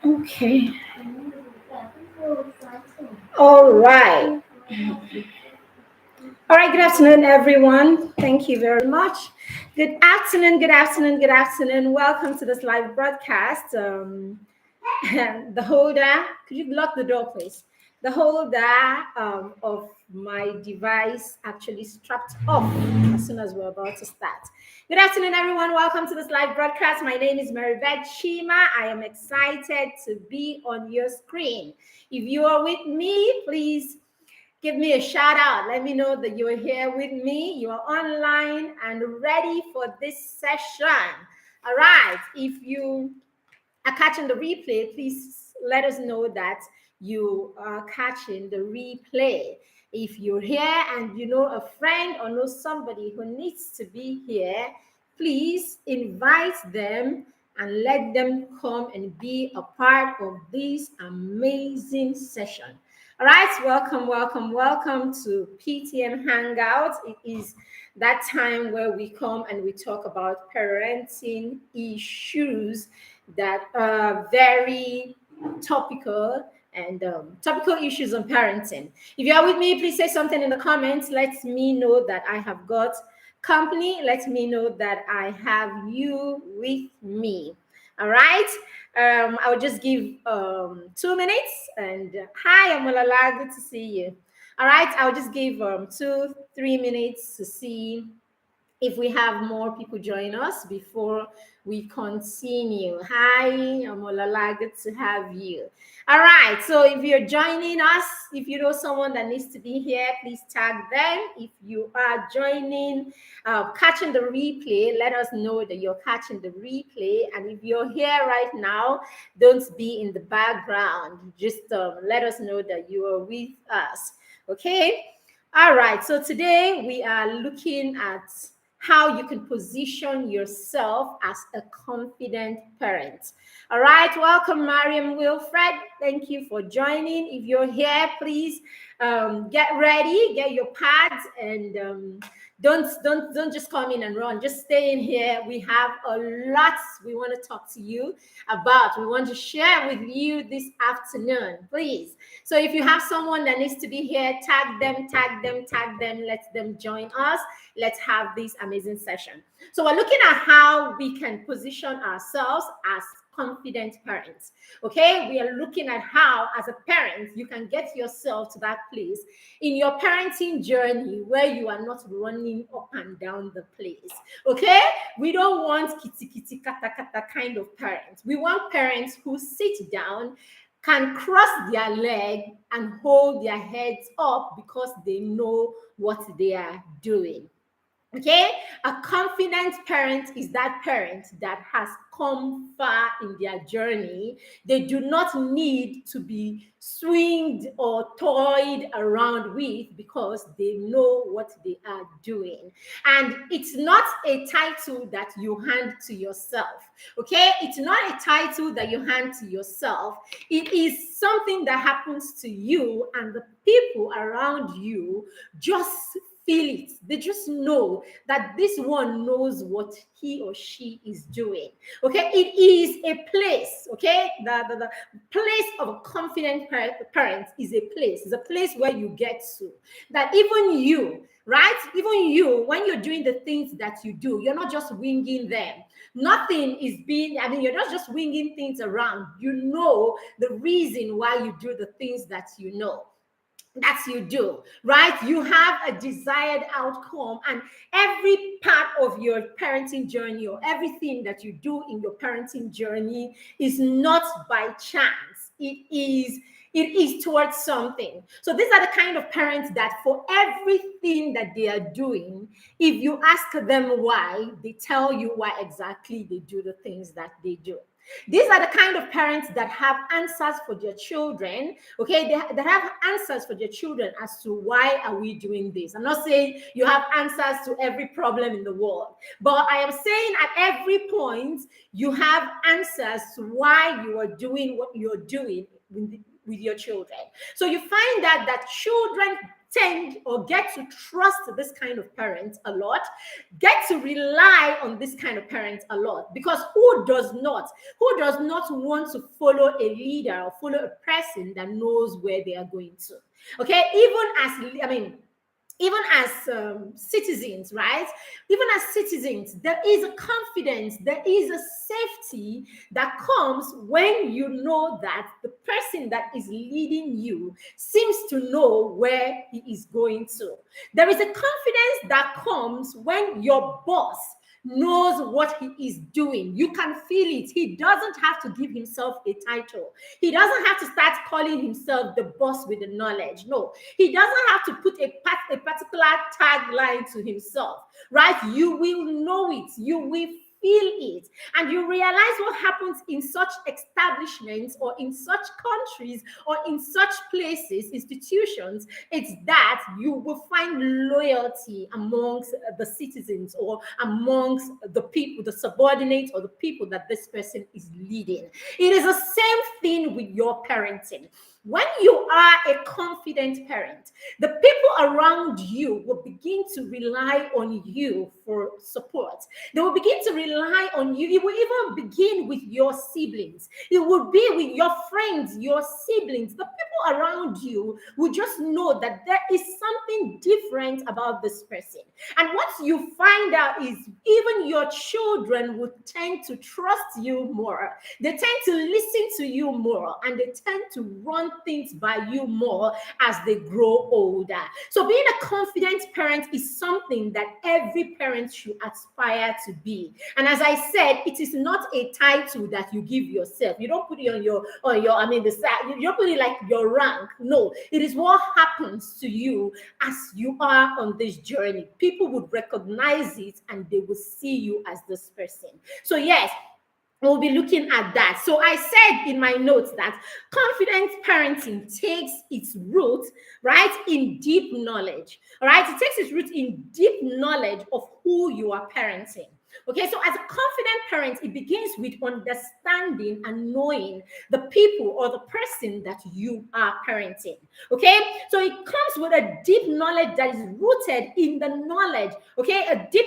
Okay. All right. All right, good afternoon, everyone. Thank you very much. Good afternoon, good afternoon, good afternoon. Welcome to this live broadcast. The holder, could you lock the door, please? The holder of my device actually strapped off as soon as we're about to start. Good afternoon, everyone. Welcome to this live broadcast. My name is Maribeth Shima. I am excited to be on your screen. If you are with me, please give me a shout out. Let me know that you're here with me. You are online and ready for this session. All right. If you are catching the replay, please let us know that you are catching the replay. If you're here and you know a friend or know somebody who needs to be here, please invite them and let them come and be a part of this amazing session. All right, welcome, welcome, welcome to PTM Hangouts. It is that time where we come and we talk about parenting issues that are very topical and topical issues on parenting. If you are with me, please say something in the comments. Let me know that I have got company. Let me know that I have you with me. All right. I'll just give 2 minutes. And hi, Amolala. Good to see you. All right. I'll just give 2-3 minutes to see if we have more people join us before we continue. Hi, Amolala, good to have you. All right, so if you're joining us, if you know someone that needs to be here, please tag them. If you are joining, catching the replay, let us know that you're catching the replay. And if you're here right now, don't be in the background. Just let us know that you are with us. Okay? All right, so today we are looking at how you can position yourself as a confident parent. All right, welcome, Mariam Wilfred. Thank you for joining. If you're here, please get ready, get your pads, and don't just come in and run. Just stay in here. We have a lot we want to talk to you about. We want to share with you this afternoon, please. So if you have someone that needs to be here, tag them, tag them, tag them. Let them join us. Let's have this amazing session. So we're looking at how we can position ourselves as confident parents. Okay, we are looking at how, as a parent, you can get yourself to that place in your parenting journey where you are not running up and down the place. Okay, we don't want kitty kitty kata kata kind of parents. We want parents who sit down, can cross their leg and hold their heads up because they know what they are doing. Okay, a confident parent is that parent that has come far in their journey. They do not need to be swinged or toyed around with because they know what they are doing. And it's not a title that you hand to yourself. Okay, it's not a title that you hand to yourself. It is something that happens to you, and the people around you just feel it. They just know that this one knows what he or she is doing. Okay, it is a place. Okay, the place of a confident parent is a place. It's a place where you get to that even you, right? Even you, when you're doing the things that you do, you're not just winging them. Nothing is being, I mean, you're not just winging things around. You know the reason why you do the things that you know. That's you do, right? You have a desired outcome, and every part of your parenting journey or everything that you do in your parenting journey is not by chance. It is towards something. So these are the kind of parents that for everything that they are doing, if you ask them why, they tell you why exactly they do the things that they do. These are the kind of parents that have answers for their children. Okay, they have answers for their children as to why are we doing this. I'm not saying you have answers to every problem in the world, but I am saying at every point you have answers to why you are doing what you're doing with your children. So you find that children tend or get to trust this kind of parent a lot, get to rely on this kind of parent a lot, because who does not want to follow a leader or follow a person that knows where they are going to? Okay, even as citizens, right? Even as citizens, there is a confidence, there is a safety that comes when you know that the person that is leading you seems to know where he is going to. There is a confidence that comes when your boss knows what he is doing. You can feel it. He doesn't have to give himself a title. He doesn't have to start calling himself the boss with the knowledge. No, he doesn't have to put a particular tagline to himself, right? You will know it. You will feel it, and you realize what happens in such establishments or in such countries or in such places, institutions. It's that you will find loyalty amongst the citizens or amongst the people, the subordinates or the people that this person is leading. It is the same thing with your parenting. When you are a confident parent, the people around you will begin to rely on you for support. They will begin to rely on you. It will even begin with your siblings. It will be with your friends, your siblings. The people around you will just know that there is something different about this person. And what you find out is even your children would tend to trust you more. They tend to listen to you more, and they tend to run things by you more as they grow older. So being a confident parent is something that every parent should aspire to be. And as I said, it is not a title that you give yourself. You don't put it on your the side. You don't put it like your rank. No, it is what happens to you as you are on this journey. People would recognize it and they will see you as this person. So yes, we'll be looking at that. So I said in my notes that confident parenting takes its root, right, in deep knowledge. All right, it takes its root in deep knowledge of who you are parenting. Okay, so as a confident parent, it begins with understanding and knowing the people or the person that you are parenting. Okay, so it comes with a deep knowledge that is rooted in the knowledge. Okay, a deep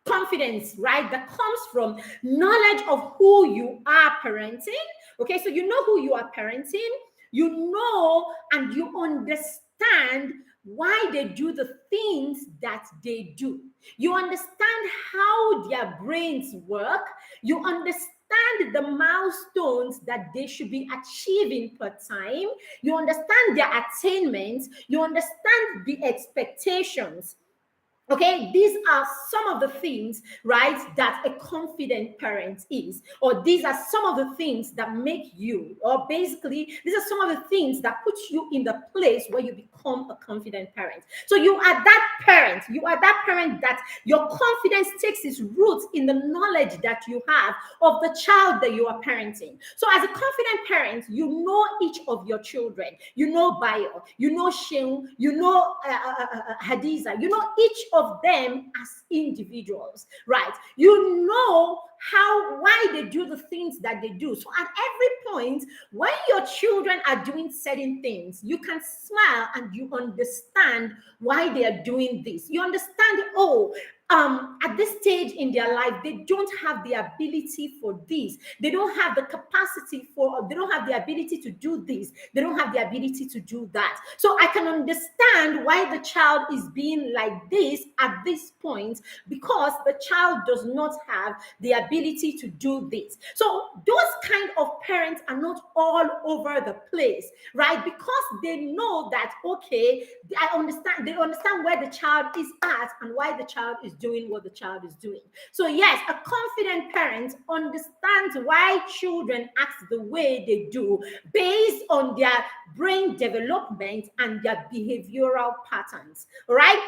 confidence, right, that comes from knowledge of who you are parenting. Okay, so you know who you are parenting, you know, and you understand why they do the things that they do. You understand how their brains work. You understand the milestones that they should be achieving per time. You understand their attainments. You understand the expectations. Okay, these are some of the things, right, that a confident parent is, or these are some of the things that make you, or basically, these are some of the things that put you in the place where you become a confident parent. So you are that parent that your confidence takes its roots in the knowledge that you have of the child that you are parenting. So as a confident parent, you know each of your children. You know Bayo, you know Sheung, you know Hadiza, you know each of them as individuals, right? You know why they do the things that they do. So at every point, when your children are doing certain things, you can smile and you understand why they are doing this. You understand, at this stage in their life, they don't have the ability for this. They don't have the capacity they don't have the ability to do this. They don't have the ability to do that. So I can understand why the child is being like this at this point, because the child does not have the ability to do this. So those kind of parents are not all over the place, right? Because they know that, okay, they understand where the child is at and why the child is doing what the child is doing. So yes, a confident parent understands why children act the way they do based on their brain development and their behavioral patterns. All right?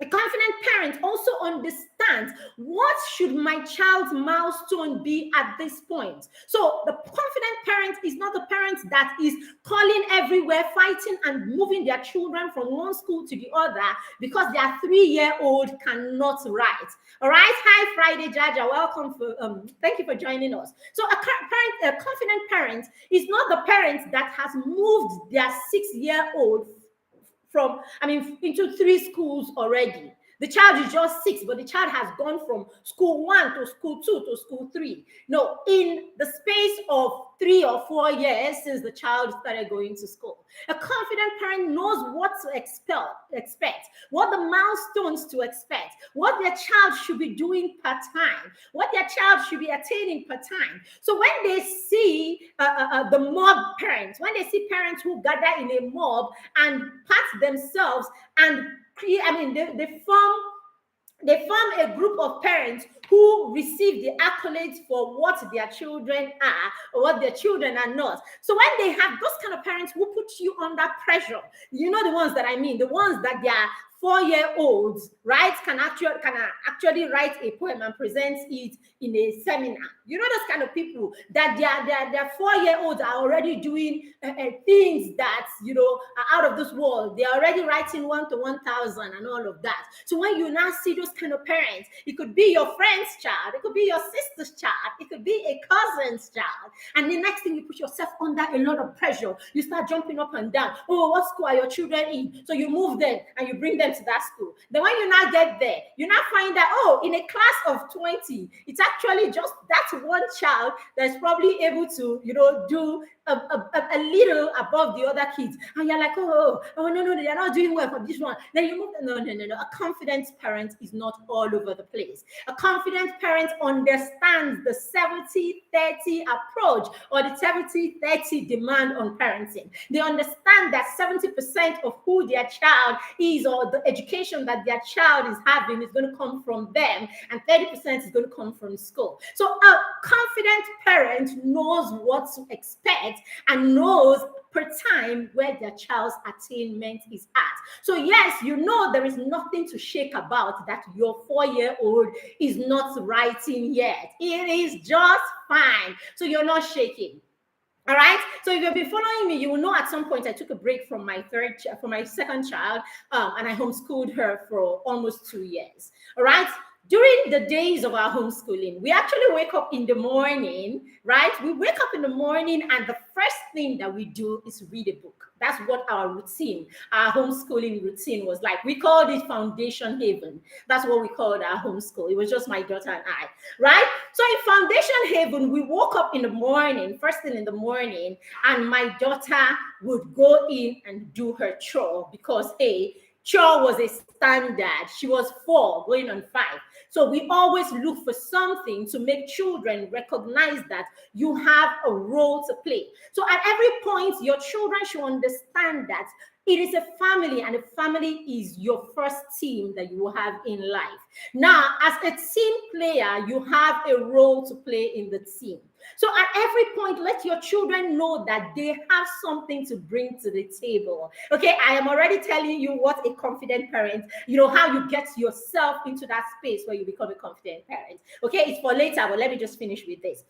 A confident parent also understands what should my child's milestone be at this point. So the confident parent is not the parent that is calling everywhere, fighting and moving their children from one school to the other because their 3-year-old cannot write. All right. Hi, Friday Jaja. Welcome. Thank you for joining us. So a confident parent is not the parent that has moved their 6-year-old into 3 schools already. The child is just 6, but the child has gone from school 1 to school 2 to school 3. No, in the space of 3 or 4 years since the child started going to school. A confident parent knows what to expect, what the milestones to expect, what their child should be doing per time, what their child should be attaining per time. So when they see the mob parents, when they see parents who gather in a mob and pat themselves and they form a group of parents who receive the accolades for what their children are or what their children are not. So when they have those kind of parents who put you under pressure, you know the ones that I mean, the ones that they are 4-year-olds, right, can actually write a poem and present it in a seminar. You know those kind of people that their 4-year-olds are already doing things that are out of this world. They are already writing 1 to 1,000 and all of that. So when you now see those kind of parents, it could be your friend's child, it could be your sister's child, it could be a cousin's child, and the next thing you put yourself under a lot of pressure. You start jumping up and down. Oh, what school are your children in? So you move them and you bring them to that school. Then when you now get there, you now find that, oh, in a class of 20, it's actually just that one child that's probably able to, do a little above the other kids. And you're like, no, they're not doing well for this one. Then you move, no. A confident parent is not all over the place. A confident parent understands the 70-30 approach or the 70-30 demand on parenting. They understand that 70% of who their child is or the education that their child is having is going to come from them, and 30% is going to come from school. So a confident parent knows what to expect and knows per time where their child's attainment is at. So yes, there is nothing to shake about that your 4-year-old is not writing yet. It is just fine. So you're not shaking. All right. So if you've been following me, you will know at some point I took a break from my second child, and I homeschooled her for almost 2 years. All right. During the days of our homeschooling, we actually wake up in the morning, right? We wake up in the morning and the first thing that we do is read a book. That's what our homeschooling routine was like. We called it Foundation Haven. That's what we called our homeschool. It was just my daughter and I, right? So in Foundation Haven, we woke up in the morning, first thing in the morning, and my daughter would go in and do her chore because, chore was a standard. She was 4 going on 5. So we always look for something to make children recognize that you have a role to play. So at every point, your children should understand that it is a family, and a family is your first team that you will have in life. Now, as a team player, you have a role to play in the team. So at every point, let your children know that they have something to bring to the table. Okay, I am already telling you what a confident parent, how you get yourself into that space where you become a confident parent. Okay, it's for later, but let me just finish with this.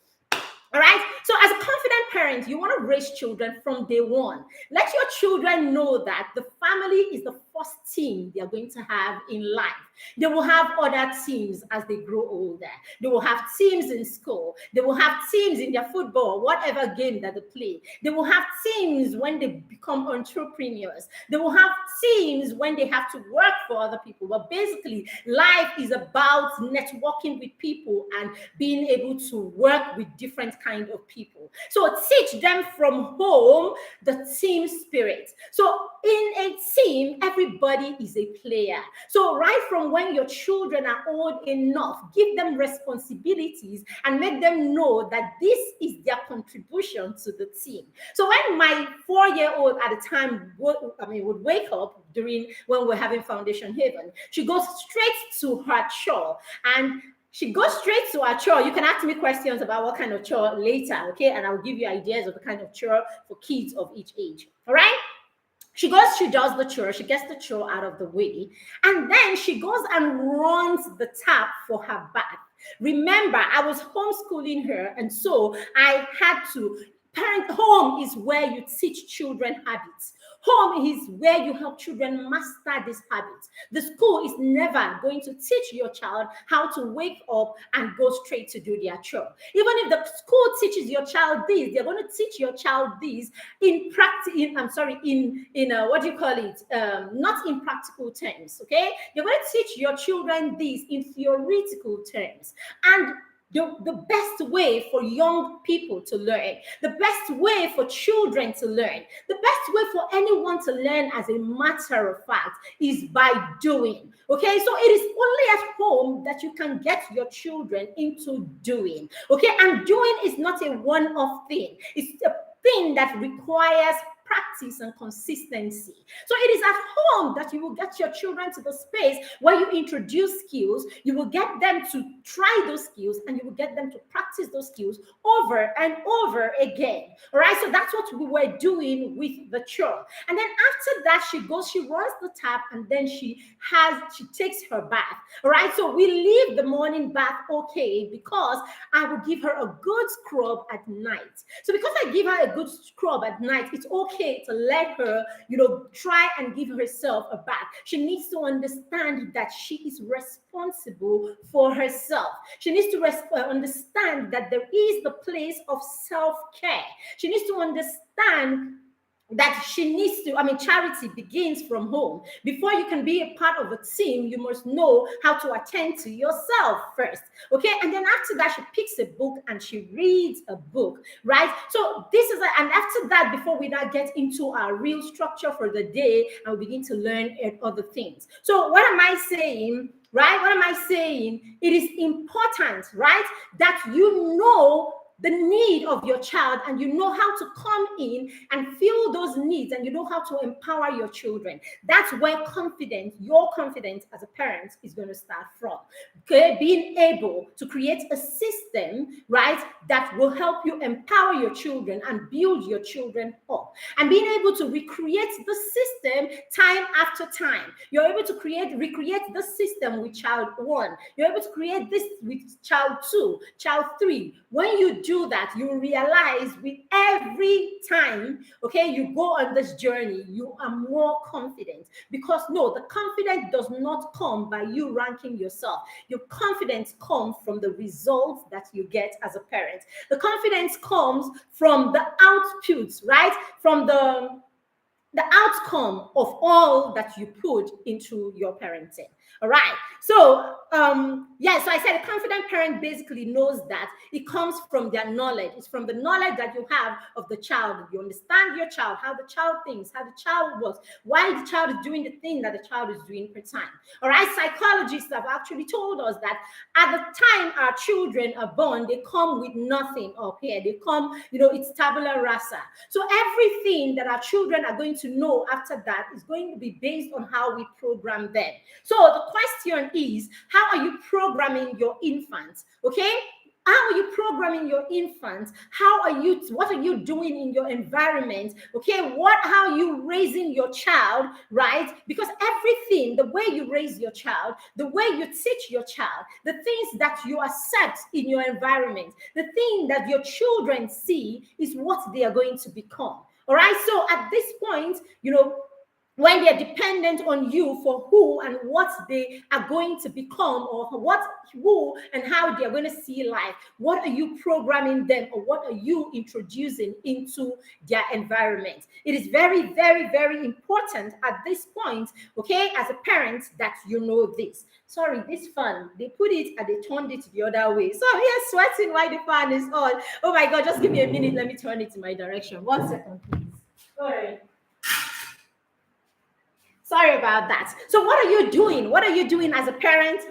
All right. So as a confident parent, you want to raise children from day one. Let your children know that the family is the first team they are going to have in life. They will have other teams as they grow older. They will have teams in school. They will have teams in their football, whatever game that they play. They will have teams when they become entrepreneurs. They will have teams when they have to work for other people. But basically, life is about networking with people and being able to work with different kinds of people. So teach them from home the team spirit. So in a team, everybody is a player. So right from when your children are old enough, give them responsibilities and make them know that this is their contribution to the team. So when my 4-year-old at the time would wake up when we're having Foundation Haven, she goes straight to her chore. And she goes straight to her chore. You can ask me questions about what kind of chore later, okay? And I'll give you ideas of the kind of chore for kids of each age, all right? She does the chore, she gets the chore out of the way, and then she goes and runs the tap for her bath. Remember, I was homeschooling her, and so I had to. Home is where you teach children habits. Home is where you help children master these habits. The school is never going to teach your child how to wake up and go straight to do their chore. Even if the school teaches your child this, they're going to teach your child this in practice. What do you call it? Not in practical terms. Okay, you're going to teach your children this in theoretical terms. And the best way for young people to learn, the best way for children to learn, the best way for anyone to learn, as a matter of fact, is by doing. Okay, so it is only at home that you can get your children into doing. Okay, and doing is not a one-off thing. It's a thing that requires practice and consistency. So it is at home that you will get your children to the space where you introduce skills, you will get them to try those skills, and you will get them to practice those skills over and over again. All right, so that's what we were doing with the chore. And then after that, she runs the tap, and then she takes her bath. All right, so we leave the morning bath okay, because I will give her a good scrub at night. So because I give her a good scrub at night, it's okay to let her, try and give herself a bath. She needs to understand that she is responsible for herself. She needs to understand that there is the place of self-care. She needs to understand that she needs to, charity begins from home. Before you can be a part of a team, you must know how to attend to yourself first. Okay, and then after that, she picks a book and she reads a book, right? So and after that, before we now get into our real structure for the day, and we begin to learn other things. So what am I saying? Right? What am I saying? It is important, right, that you know the need of your child, and you know how to come in and fill those needs, and you know how to empower your children. That's where your confidence as a parent is going to start from. Okay, being able to create a system, right, that will help you empower your children and build your children up, and being able to recreate the system time after time. You're able to recreate the system with child 1. You're able to create this with child 2, child 3. When you do that, you realize with every time, okay, you go on this journey, you are more confident. Because no, the confidence does not come by you ranking yourself. Your confidence comes from the results that you get as a parent. The confidence comes from the outputs, right? From the outcome of all that you put into your parenting. All right. So, so I said a confident parent basically knows that it comes from their knowledge. It's from the knowledge that you have of the child. You understand your child, how the child thinks, how the child works, why the child is doing the thing that the child is doing per time. All right. Psychologists have actually told us that at the time our children are born, they come with nothing up here. They come, it's tabula rasa. So everything that our children are going to know after that is going to be based on how we program them. So the question is, how are you programming your infants? Okay? How are you programming your infants? What are you doing in your environment? Okay, how are you raising your child, right? Because everything, the way you raise your child, the way you teach your child, the things that you accept in your environment, the thing that your children see is what they are going to become. All right, so at this point, when they're dependent on you for who and what they are going to become, or who and how they're going to see life, what are you programming them, or what are you introducing into their environment? It is very, very, very important at this point, okay, as a parent, that you know this. Sorry, this fan, they put it and they turned it the other way. So I'm here sweating while the fan is on. Oh my God, just give me a minute. Let me turn it in my direction. 1 second, please. Sorry. Sorry about that. So what are you doing? What are you doing as a parent,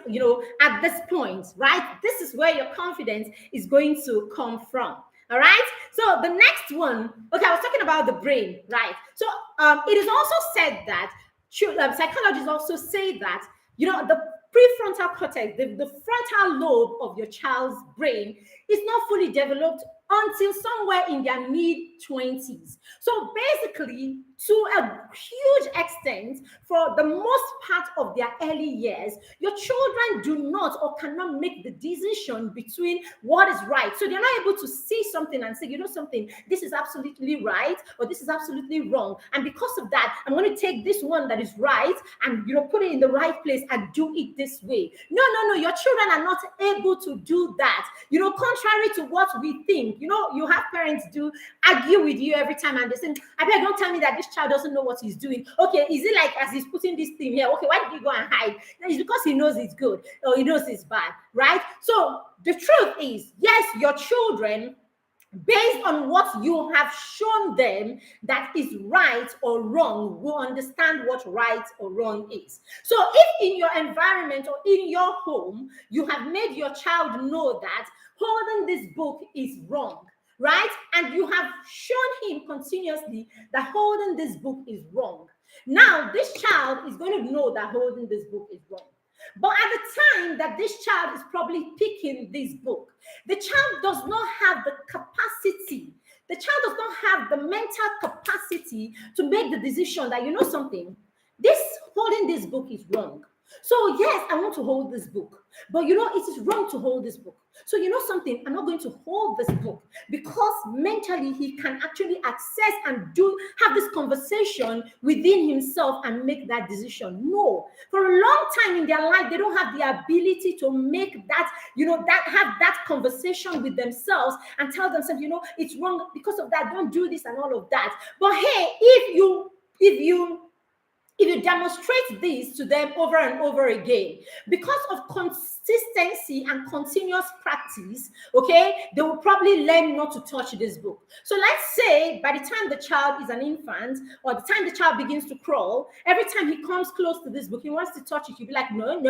at this point, right? This is where your confidence is going to come from. All right. So the next one, okay, I was talking about the brain, right? So it is also said that psychologists also say that, the prefrontal cortex, the frontal lobe of your child's brain is not fully developed until somewhere in their mid-20s. So basically, to a huge extent, for the most part of their early years, your children do not or cannot make the decision between what is right. So they're not able to see something and say, you know something, this is absolutely right or this is absolutely wrong. And because of that, I'm going to take this one that is right and put it in the right place and do it this way. No. Your children are not able to do that. Contrary to what we think. You have parents do argue with you every time and they say, I beg, don't tell me that this child doesn't know what he's doing. Okay, is it like as he's putting this thing here? Okay, why did you go and hide? It's because he knows it's good or he knows it's bad, right? So the truth is, yes, your children, based on what you have shown them that is right or wrong, will understand what right or wrong is. So if in your environment or in your home, you have made your child know that holding this book is wrong, right? And you have shown him continuously that holding this book is wrong. Now, this child is going to know that holding this book is wrong. But at the time that this child is probably picking this book, the child does not have the capacity. The child does not have the mental capacity to make the decision that, something, this holding this book is wrong. So yes, I want to hold this book, but it is wrong to hold this book. So something, I'm not going to hold this book, because mentally he can actually access and have this conversation within himself and make that decision. No, for a long time in their life, they don't have the ability to make that, have that conversation with themselves and tell themselves, it's wrong because of that, don't do this and all of that. But hey, if you demonstrate this to them over and over again, because of consistency and continuous practice, okay, they will probably learn not to touch this book. So let's say by the time the child is an infant or the time the child begins to crawl, every time he comes close to this book, he wants to touch it. You'll be like, no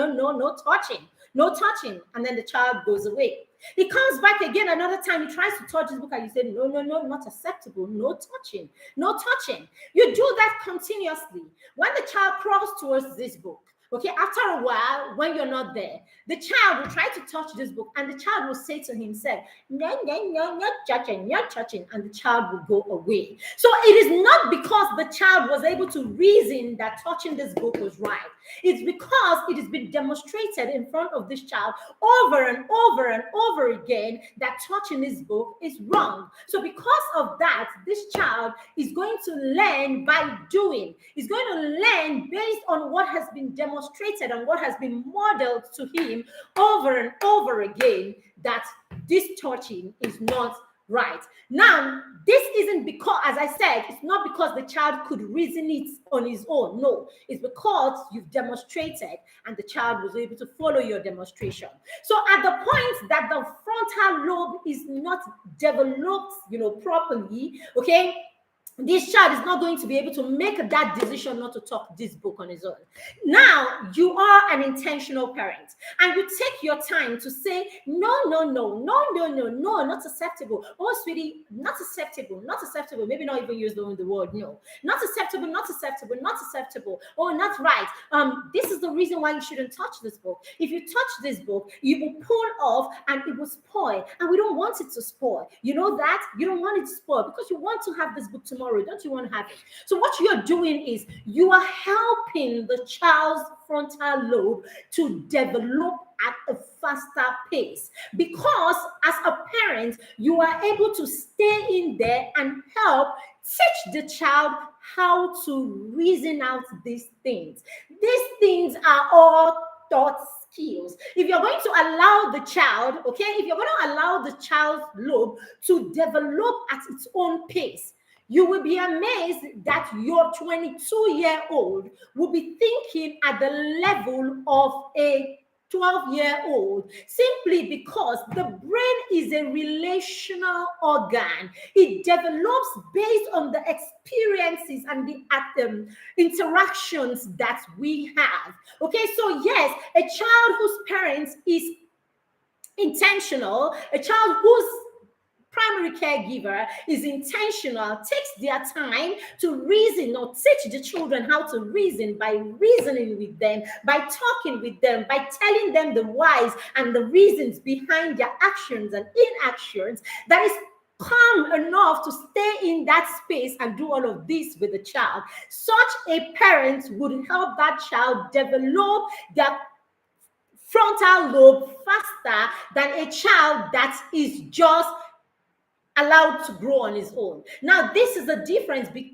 touching. And then the child goes away. He comes back again another time, he tries to touch his book and you say, no, not acceptable, no touching. You do that continuously. When the child crawls towards this book, okay, after a while, when you're not there, the child will try to touch this book and the child will say to himself, no, not touching, and the child will go away. So it is not because the child was able to reason that touching this book was right. It's because it has been demonstrated in front of this child over and over and over again that touching this book is wrong. So because of that, this child is going to learn by doing. He's going to learn based on what has been demonstrated and what has been modeled to him over and over again that this touching is not right. Now, this isn't because, as I said, it's not because the child could reason it on his own. No, it's because you've demonstrated and the child was able to follow your demonstration. So at the point that the frontal lobe is not developed, properly, okay, this child is not going to be able to make that decision not to talk this book on his own. Now, you are an intentional parent and you take your time to say, no, not acceptable. Oh, sweetie, not acceptable. Maybe not even use the word no. Not acceptable. Oh, not right. This is the reason why you shouldn't touch this book. If you touch this book, you will pull off and it will spoil. And we don't want it to spoil. You know that? You don't want it to spoil because you want to have this book tomorrow. Don't you want to have it? So what you're doing is you are helping the child's frontal lobe to develop at a faster pace, because as a parent, you are able to stay in there and help teach the child how to reason out these things. These things are all thought skills. If you're going to allow the child, okay, if you're going to allow the child's lobe to develop at its own pace, you will be amazed that your 22-year-old will be thinking at the level of a 12-year-old, simply because the brain is a relational organ. It develops based on the experiences and the interactions that we have. Okay, so yes, a child whose parents is intentional, a child whose primary caregiver is intentional, takes their time to reason or teach the children how to reason by reasoning with them, by talking with them, by telling them the whys and the reasons behind their actions and inactions. That is calm enough to stay in that space and do all of this with the child, such a parent would help that child develop their frontal lobe faster than a child that is just allowed to grow on his own. Now, this is the difference between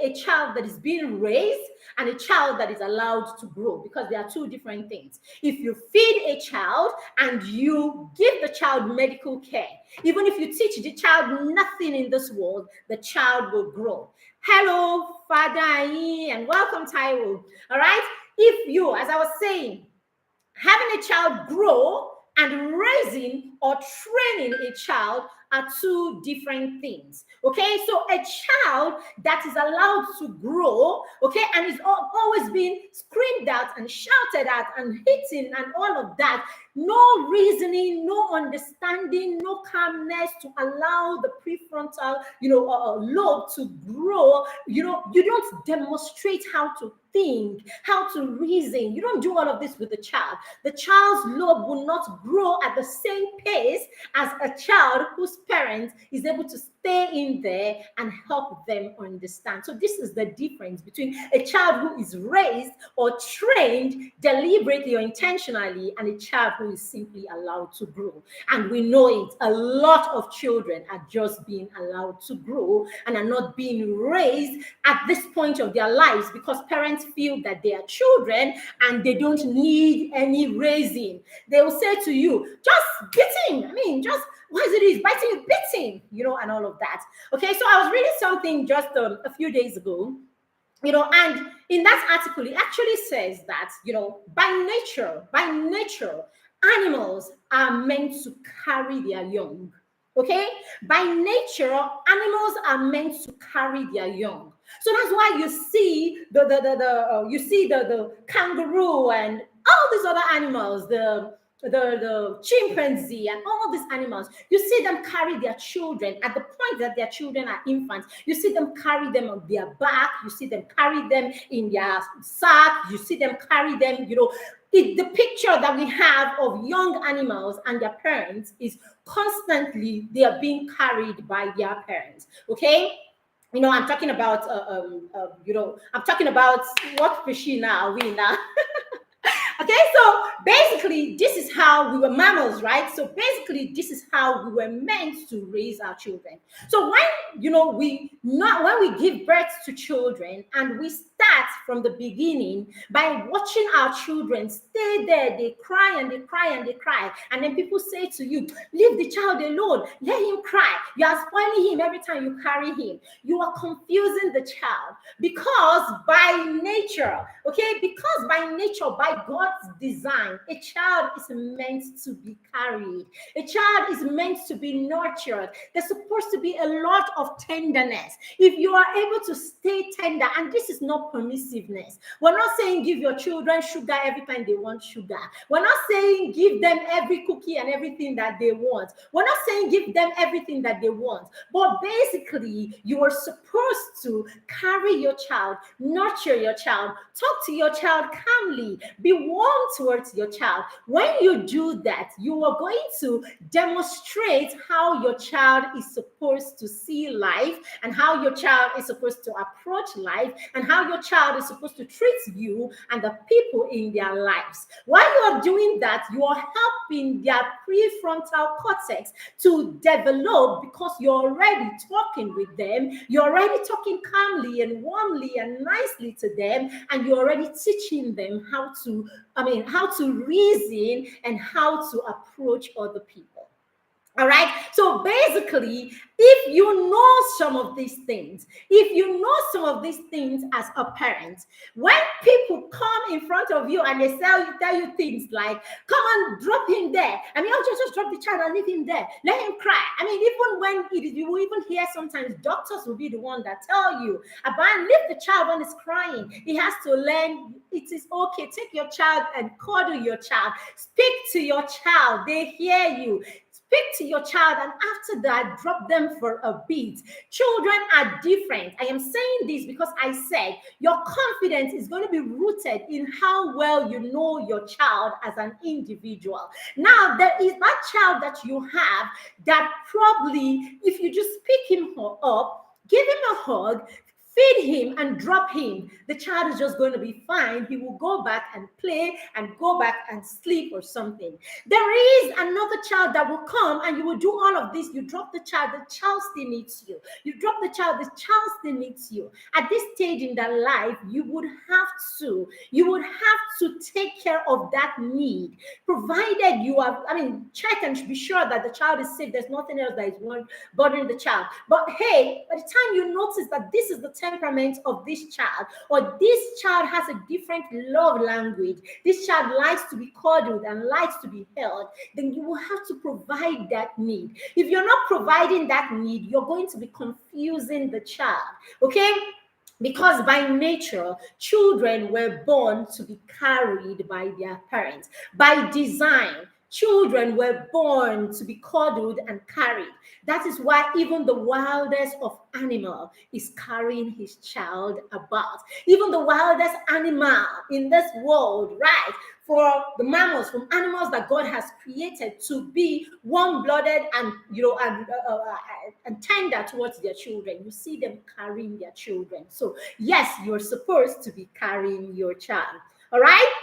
a child that is being raised and a child that is allowed to grow, because there are two different things. If you feed a child and you give the child medical care, even if you teach the child nothing in this world, the child will grow. Hello, Father, and welcome, Taiwo. All right. If you, as I was saying, having a child grow and raising or training a child are two different things. Okay, so a child that is allowed to grow, okay, and is always being screamed at and shouted at and hitting and all of that, no reasoning, no understanding, no calmness to allow the prefrontal, lobe to grow. You don't demonstrate how to think, how to reason. You don't do all of this with the child. The child's lobe will not grow at the same pace as a child whose parent is able to stay in there and help them understand. So this is the difference between a child who is raised or trained deliberately or intentionally and a child who is simply allowed to grow. And we know it. A lot of children are just being allowed to grow and are not being raised at this point of their lives because parents feel that they are children and they don't need any raising. They will say to you, just beat him. I mean, just once it is biting you, beating, and all of that. Okay, so I was reading something just a few days ago, and in that article, it actually says that, by nature, animals are meant to carry their young. Okay, by nature, animals are meant to carry their young. So that's why you see the kangaroo and all these other animals, the chimpanzee and all these animals, you see them carry their children at the point that their children are infants. You see them carry them on their back. You see them carry them in their sack. You see them carry them, the picture that we have of young animals and their parents is constantly they are being carried by their parents. Okay. I'm talking about, I'm talking about what fishy now, we now. Okay, so basically, this is how we were mammals, right? So basically, this is how we were meant to raise our children. So when we give birth to children and we start from the beginning by watching our children stay there, they cry and they cry and they cry, and then people say to you, leave the child alone, let him cry. You are spoiling him every time you carry him. You are confusing the child because by nature, by God's design, a child is meant to be carried. A child is meant to be nurtured. There's supposed to be a lot of tenderness. If you are able to stay tender, and this is not permissiveness. We're not saying give your children sugar every time they want sugar. We're not saying give them every cookie and everything that they want. We're not saying give them everything that they want. But basically, you are supposed to carry your child, nurture your child, talk to your child calmly, be warm towards your child. When you do that, you are going to demonstrate how your child is supposed to see life and how your child is supposed to approach life and how your child is supposed to treat you and the people in their lives. While you are doing that, you are helping their prefrontal cortex to develop because you're already talking with them. You're already talking calmly and warmly and nicely to them, and you're already teaching them how to reason and how to approach other people. All right. So basically, if you know some of these things as a parent, when people come in front of you and they tell you things like, come on, drop him there. I mean, I'll just drop the child and leave him there. Let him cry. I mean, even when you will even hear sometimes doctors will be the one that tell you, about leave the child when it's crying. He has to learn it is okay. Take your child and cuddle your child. Speak to your child. They hear you. Speak to your child, and after that, drop them for a beat. Children are different. I am saying this because I said your confidence is going to be rooted in how well you know your child as an individual. Now, there is that child that you have that probably, if you just pick him up, give him a hug, feed him and drop him, the child is just going to be fine. He will go back and play and go back and sleep or something. There is another child that will come and you will do all of this. You drop the child still needs you. You drop the child still needs you. At this stage in their life, you would have to take care of that need, provided you are, check and be sure that the child is safe. There's nothing else that is bothering the child. But hey, by the time you notice that this is the temperament of this child, or this child has a different love language, this child likes to be cuddled and likes to be held, then you will have to provide that need. If you're not providing that need, you're going to be confusing the child, okay? Because by nature, children were born to be carried by their parents. By design, children were born to be cuddled and carried. That is why even the wildest of animal is carrying his child about. Even the wildest animal in this world, right? For the mammals, from animals that God has created to be warm-blooded and and tender towards their children, you see them carrying their children. So yes, you're supposed to be carrying your child. All right.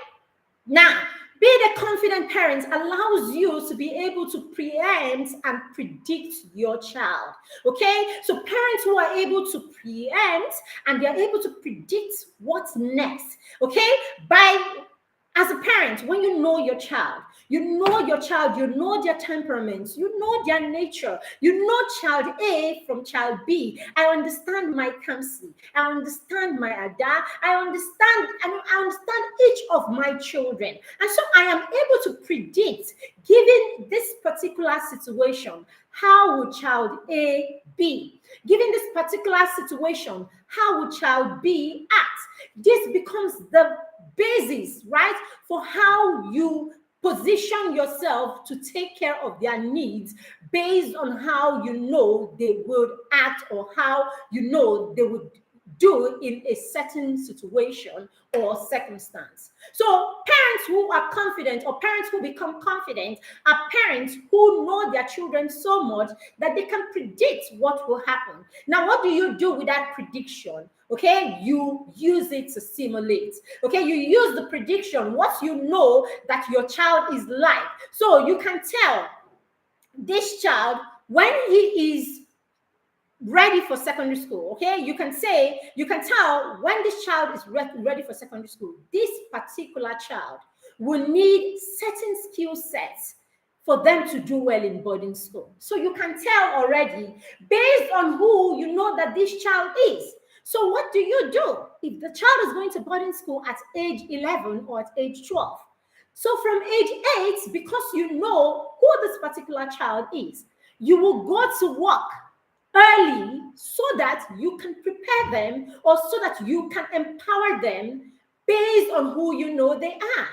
Now, being a confident parent allows you to be able to preempt and predict your child. Okay? So parents who are able to preempt and they're able to predict what's next. Okay? As a parent, when you know your child, you know their temperaments, you know their nature, you know child A from child B. I understand my Kamsi, I understand my Ada, I understand each of my children. And so I am able to predict, given this particular situation, how would child A be? Given this particular situation, how would child B act? This becomes the basis, right, for how you position yourself to take care of their needs based on how you know they would act or how you know they would do in a certain situation or circumstance. So parents who are confident or parents who become confident are parents who know their children so much that they can predict what will happen. Now, what do you do with that prediction? Okay, you use it to simulate. Okay, you use the prediction, what you know that your child is like. So you can tell this child when he is ready for secondary school. Okay, you can tell when this child is ready for secondary school, this particular child will need certain skill sets for them to do well in boarding school. So you can tell already based on who you know that this child is. So what do you do if the child is going to boarding school at age 11 or at age 12? So from age 8, because you know who this particular child is, you will go to work early so that you can prepare them or so that you can empower them based on who you know they are.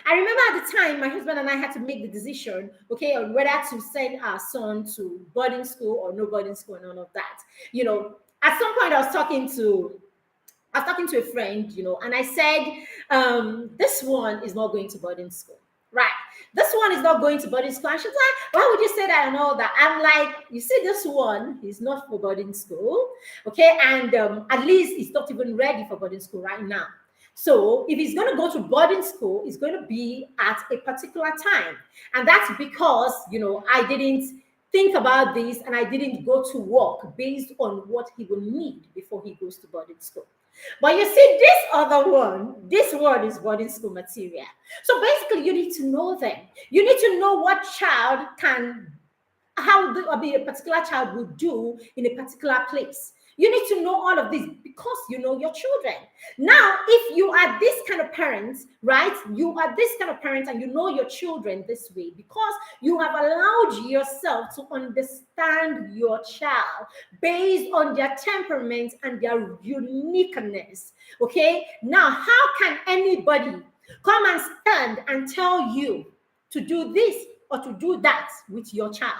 I remember at the time, my husband and I had to make the decision, okay, on whether to send our son to boarding school or no boarding school and all of that. You know, at some point I was talking to a friend, and I said, this one is not going to boarding school. Right. This one is not going to boarding school. And she's like, why would you say that and all that? I'm like, you see, this one is not for boarding school. Okay. And at least he's not even ready for boarding school right now. So if he's going to go to boarding school, it's going to be at a particular time. And that's because, I didn't think about this and I didn't go to work based on what he will need before he goes to boarding school. But you see, this one is boarding school material. So basically, you need to know them. You need to know what child how a particular child would do in a particular place. You need to know all of this because you know your children. Now, if you are this kind of parent, right? You are this kind of parent and you know your children this way because you have allowed yourself to understand your child based on their temperament and their uniqueness. Okay? Now, how can anybody come and stand and tell you to do this or to do that with your child,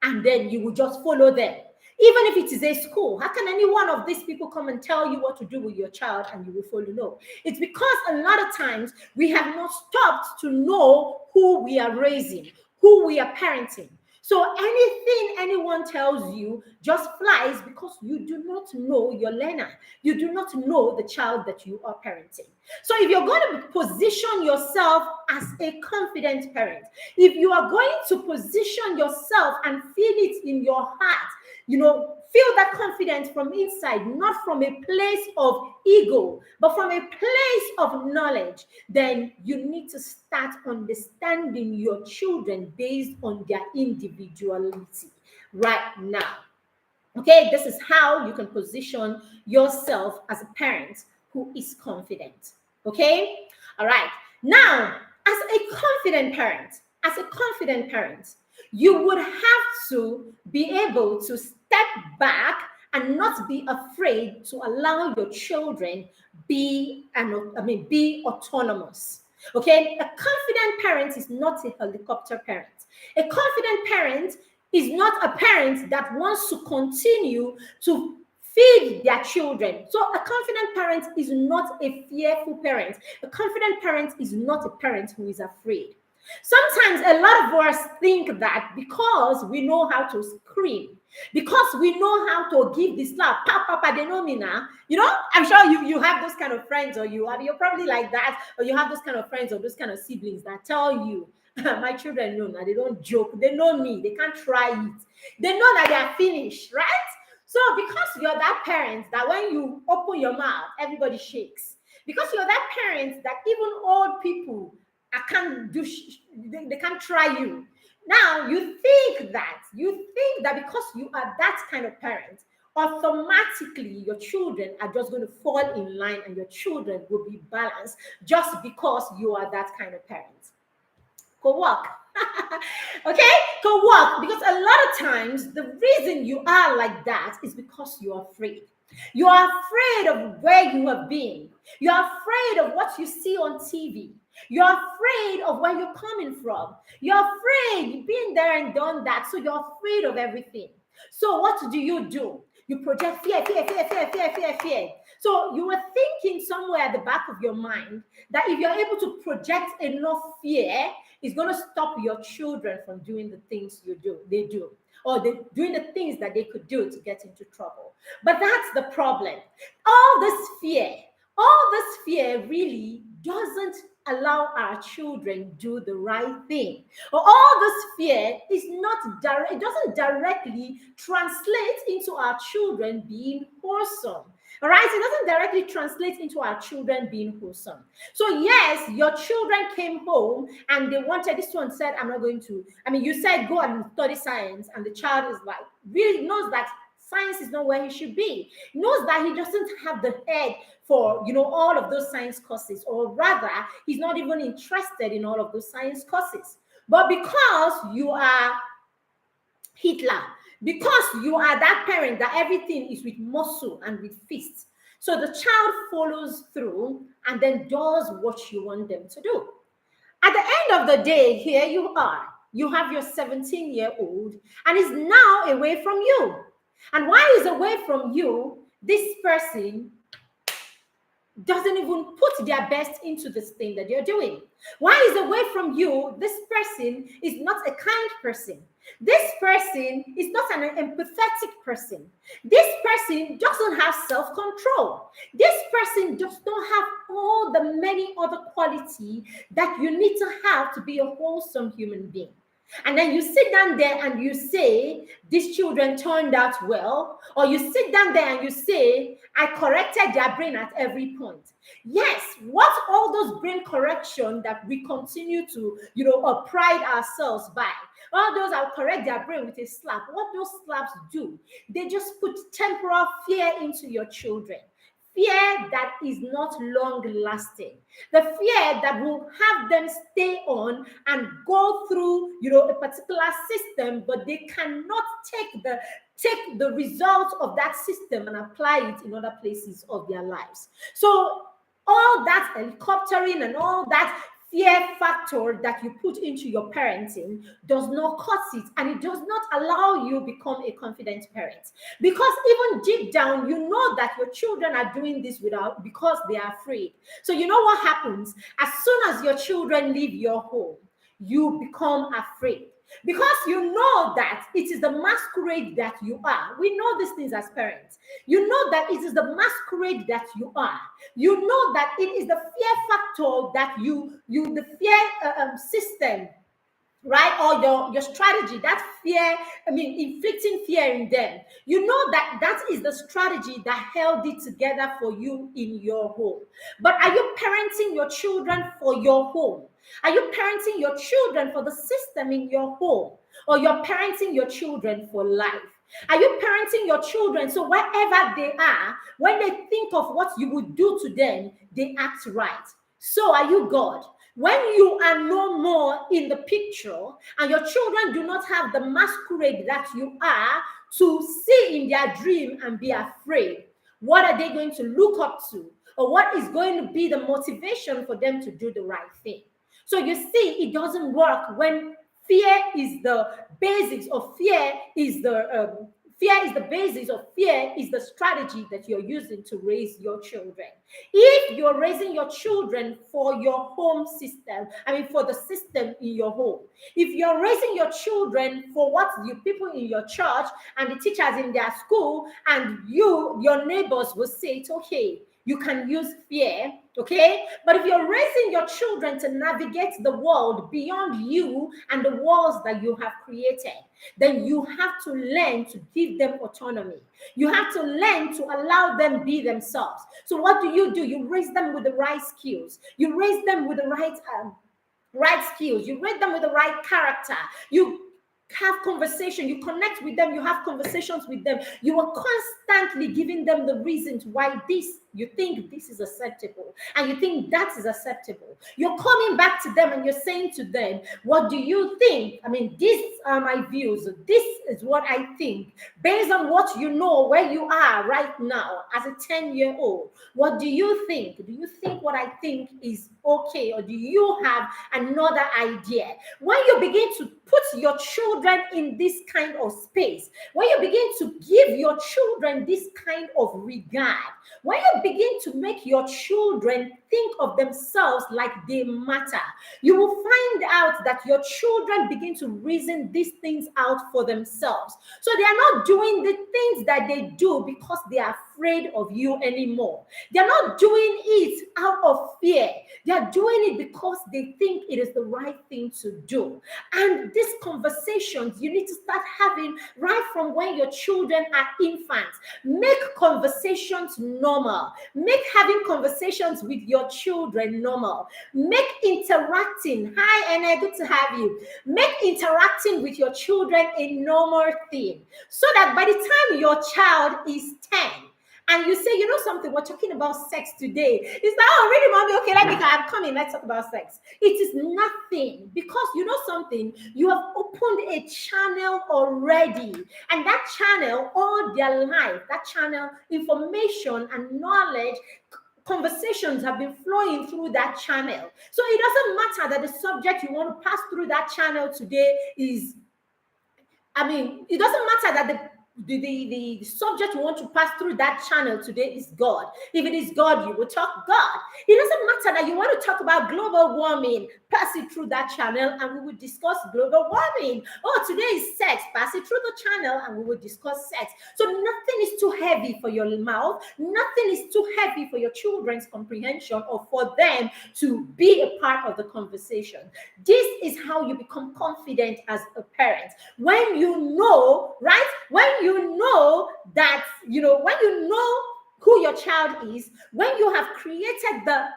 and then you will just follow them. Even if it is a school, how can any one of these people come and tell you what to do with your child and you will follow? No. It's because a lot of times we have not stopped to know who we are raising, who we are parenting. So anything anyone tells you just flies because you do not know your learner. You do not know the child that you are parenting. So if you're going to position yourself as a confident parent, if you are going to position yourself and feel it in your heart, feel that confidence from inside, not from a place of ego, but from a place of knowledge, then you need to start understanding your children based on their individuality right now. Okay, this is how you can position yourself as a parent who is confident. Okay, all right. Now, as a confident parent, you would have to be able to step back and not be afraid to allow your children be autonomous. Okay, a confident parent is not a helicopter parent. A confident parent is not a parent that wants to continue to feed their children. So a confident parent is not a fearful parent. A confident parent is not a parent who is afraid. Sometimes a lot of us think that because we know how to scream, because we know how to give the slap, papa, they know me now. I'm sure you have those kind of friends, or you're probably like that, or you have those kind of friends or those kind of siblings that tell you, my children know now, they don't joke, they know me, they can't try it, they know that they are finished, right? So because you're that parent that when you open your mouth, everybody shakes, because you're that parent that even old people they can't try you. Now you think that because you are that kind of parent, automatically your children are just going to fall in line and your children will be balanced just because you are that kind of parent. Go walk. Okay, go walk. Because a lot of times the reason you are like that is because you are afraid. You are afraid of where you have been. You are afraid of what you see on TV. You're afraid of where you're coming from. You're afraid. You've been there and done that. So you're afraid of everything. So what do? You project fear. So you were thinking somewhere at the back of your mind that if you're able to project enough fear, it's going to stop your children from doing the things they do, or doing the things that they could do to get into trouble. But that's the problem. All this fear really doesn't allow our children do the right thing. All this fear is not direct, it doesn't directly translate into our children being wholesome. All right, it doesn't directly translate into our children being wholesome. So yes, your children came home and they wanted, this one said, I'm not going to, you said go and study science, and the child is like, really knows that science is not where he should be. He knows that he doesn't have the head for, all of those science courses, or rather, he's not even interested in all of those science courses. But because you are Hitler, because you are that parent that everything is with muscle and with fists, so the child follows through and then does what you want them to do. At the end of the day, here you are. You have your 17-year-old and is now away from you. And while he's away from you, this person doesn't even put their best into this thing that you're doing. While he's away from you, this person is not a kind person. This person is not an empathetic person. This person doesn't have self-control. This person does not have all the many other qualities that you need to have to be a wholesome human being. And then you sit down there and you say, these children turned out well. Or you sit down there and you say, I corrected their brain at every point. Yes, what all those brain correction that we continue to, pride ourselves by. All those I'll correct their brain with a slap. What those slaps do, they just put temporal fear into your children. Fear that is not long lasting. The fear that will have them stay on and go through, a particular system, but they cannot take the results of that system and apply it in other places of their lives. So all that helicoptering and all that fear factor that you put into your parenting does not cause it, and it does not allow you become a confident parent. Because even deep down, you know that your children are doing this because they are afraid. So you know what happens? As soon as your children leave your home, you become afraid. Because you know that it is the masquerade that you are. We know these things as parents. You know that it is the masquerade that you are. You know that it is the fear factor that the fear system, right? Or your strategy, that fear, inflicting fear in them. You know that that is the strategy that held it together for you in your home. But are you parenting your children for your home? Are you parenting your children for the system in your home? Or you're parenting your children for life? Are you parenting your children so wherever they are, when they think of what you would do to them, they act right? So are you God? When you are no more in the picture and your children do not have the masquerade that you are to see in their dream and be afraid, what are they going to look up to? Or what is going to be the motivation for them to do the right thing? So you see, it doesn't work when fear is the basics of fear is the fear is the basis of fear is the strategy that you're using to raise your children. If you're raising your children for your home system, for the system in your home, if you're raising your children for what you people in your church and the teachers in their school and your neighbors will say, it's okay, you can use fear, okay? But if you're raising your children to navigate the world beyond you and the walls that you have created, then you have to learn to give them autonomy. You have to learn to allow them be themselves. So what do? You raise them with the right skills. You raise them with the right skills. You raise them with the right character. You have conversation, you connect with them, you have conversations with them. You are constantly giving them the reasons why you think this is acceptable and you think that is acceptable. You're coming back to them and you're saying to them, what do you think? These are my views. This is what I think. Based on what you know, where you are right now as a 10-year-old, what do you think? Do you think what I think is okay? Or do you have another idea? When you begin to put your children in this kind of space, when you begin to give your children this kind of regard, when you begin to make your children think of themselves like they matter, you will find out that your children begin to reason these things out for themselves. So they are not doing the things that they do because they are afraid of you anymore. They're not doing it out of fear. They're doing it because they think it is the right thing to do. And these conversations you need to start having right from when your children are infants. Make conversations normal. Make having conversations with your children normal. Make interacting. Hi, Anna, good to have you. Make interacting with your children a normal thing, so that by the time your child is 10, and you say, you know something, we're talking about sex today. It's like, oh, really, mommy? Okay, I'm coming. Let's talk about sex. It is nothing, because you know something, you have opened a channel already. And that channel, all their life, that channel, information and knowledge, conversations have been flowing through that channel. So it doesn't matter that the subject you want to pass through that channel today is, it doesn't matter that the subject you want to pass through that channel today is God. If it is God, you will talk God. It doesn't matter that you want to talk about global warming, pass it through that channel and we will discuss global warming. Oh, today is sex, pass it through the channel and we will discuss sex. So nothing is too heavy for your mouth. Nothing is too heavy for your children's comprehension or for them to be a part of the conversation. This is how you become confident as a parent. When you know, right? When you know that, when you know who your child is, when you have created the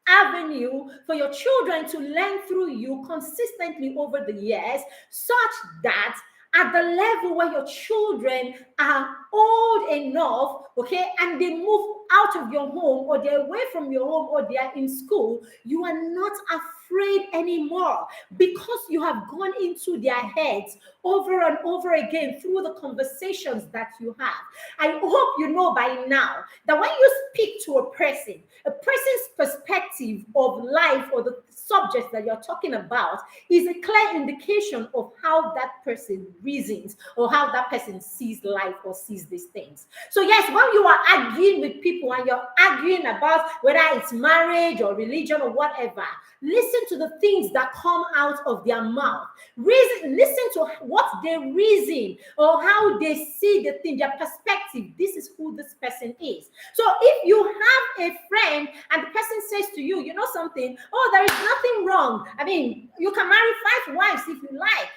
avenue for your children to learn through you consistently over the years, such that at the level where your children are old enough, okay, and they move out of your home, or they're away from your home, or they are in school, you are not afraid anymore, because you have gone into their heads over and over again through the conversations that you have. I hope you know by now that when you speak to a person's perspective of life or the subject that you're talking about is a clear indication of how that person reasons or how that person sees life or sees these things. So yes, when you are arguing with people and you're arguing about whether it's marriage or religion or whatever, listen to the things that come out of their mouth. Listen to what they reason or how they see the thing, their perspective. This is who this person is. So if you have a friend and the person says to you, you know something, oh, there is nothing wrong. I mean, you can marry 5 wives if you like.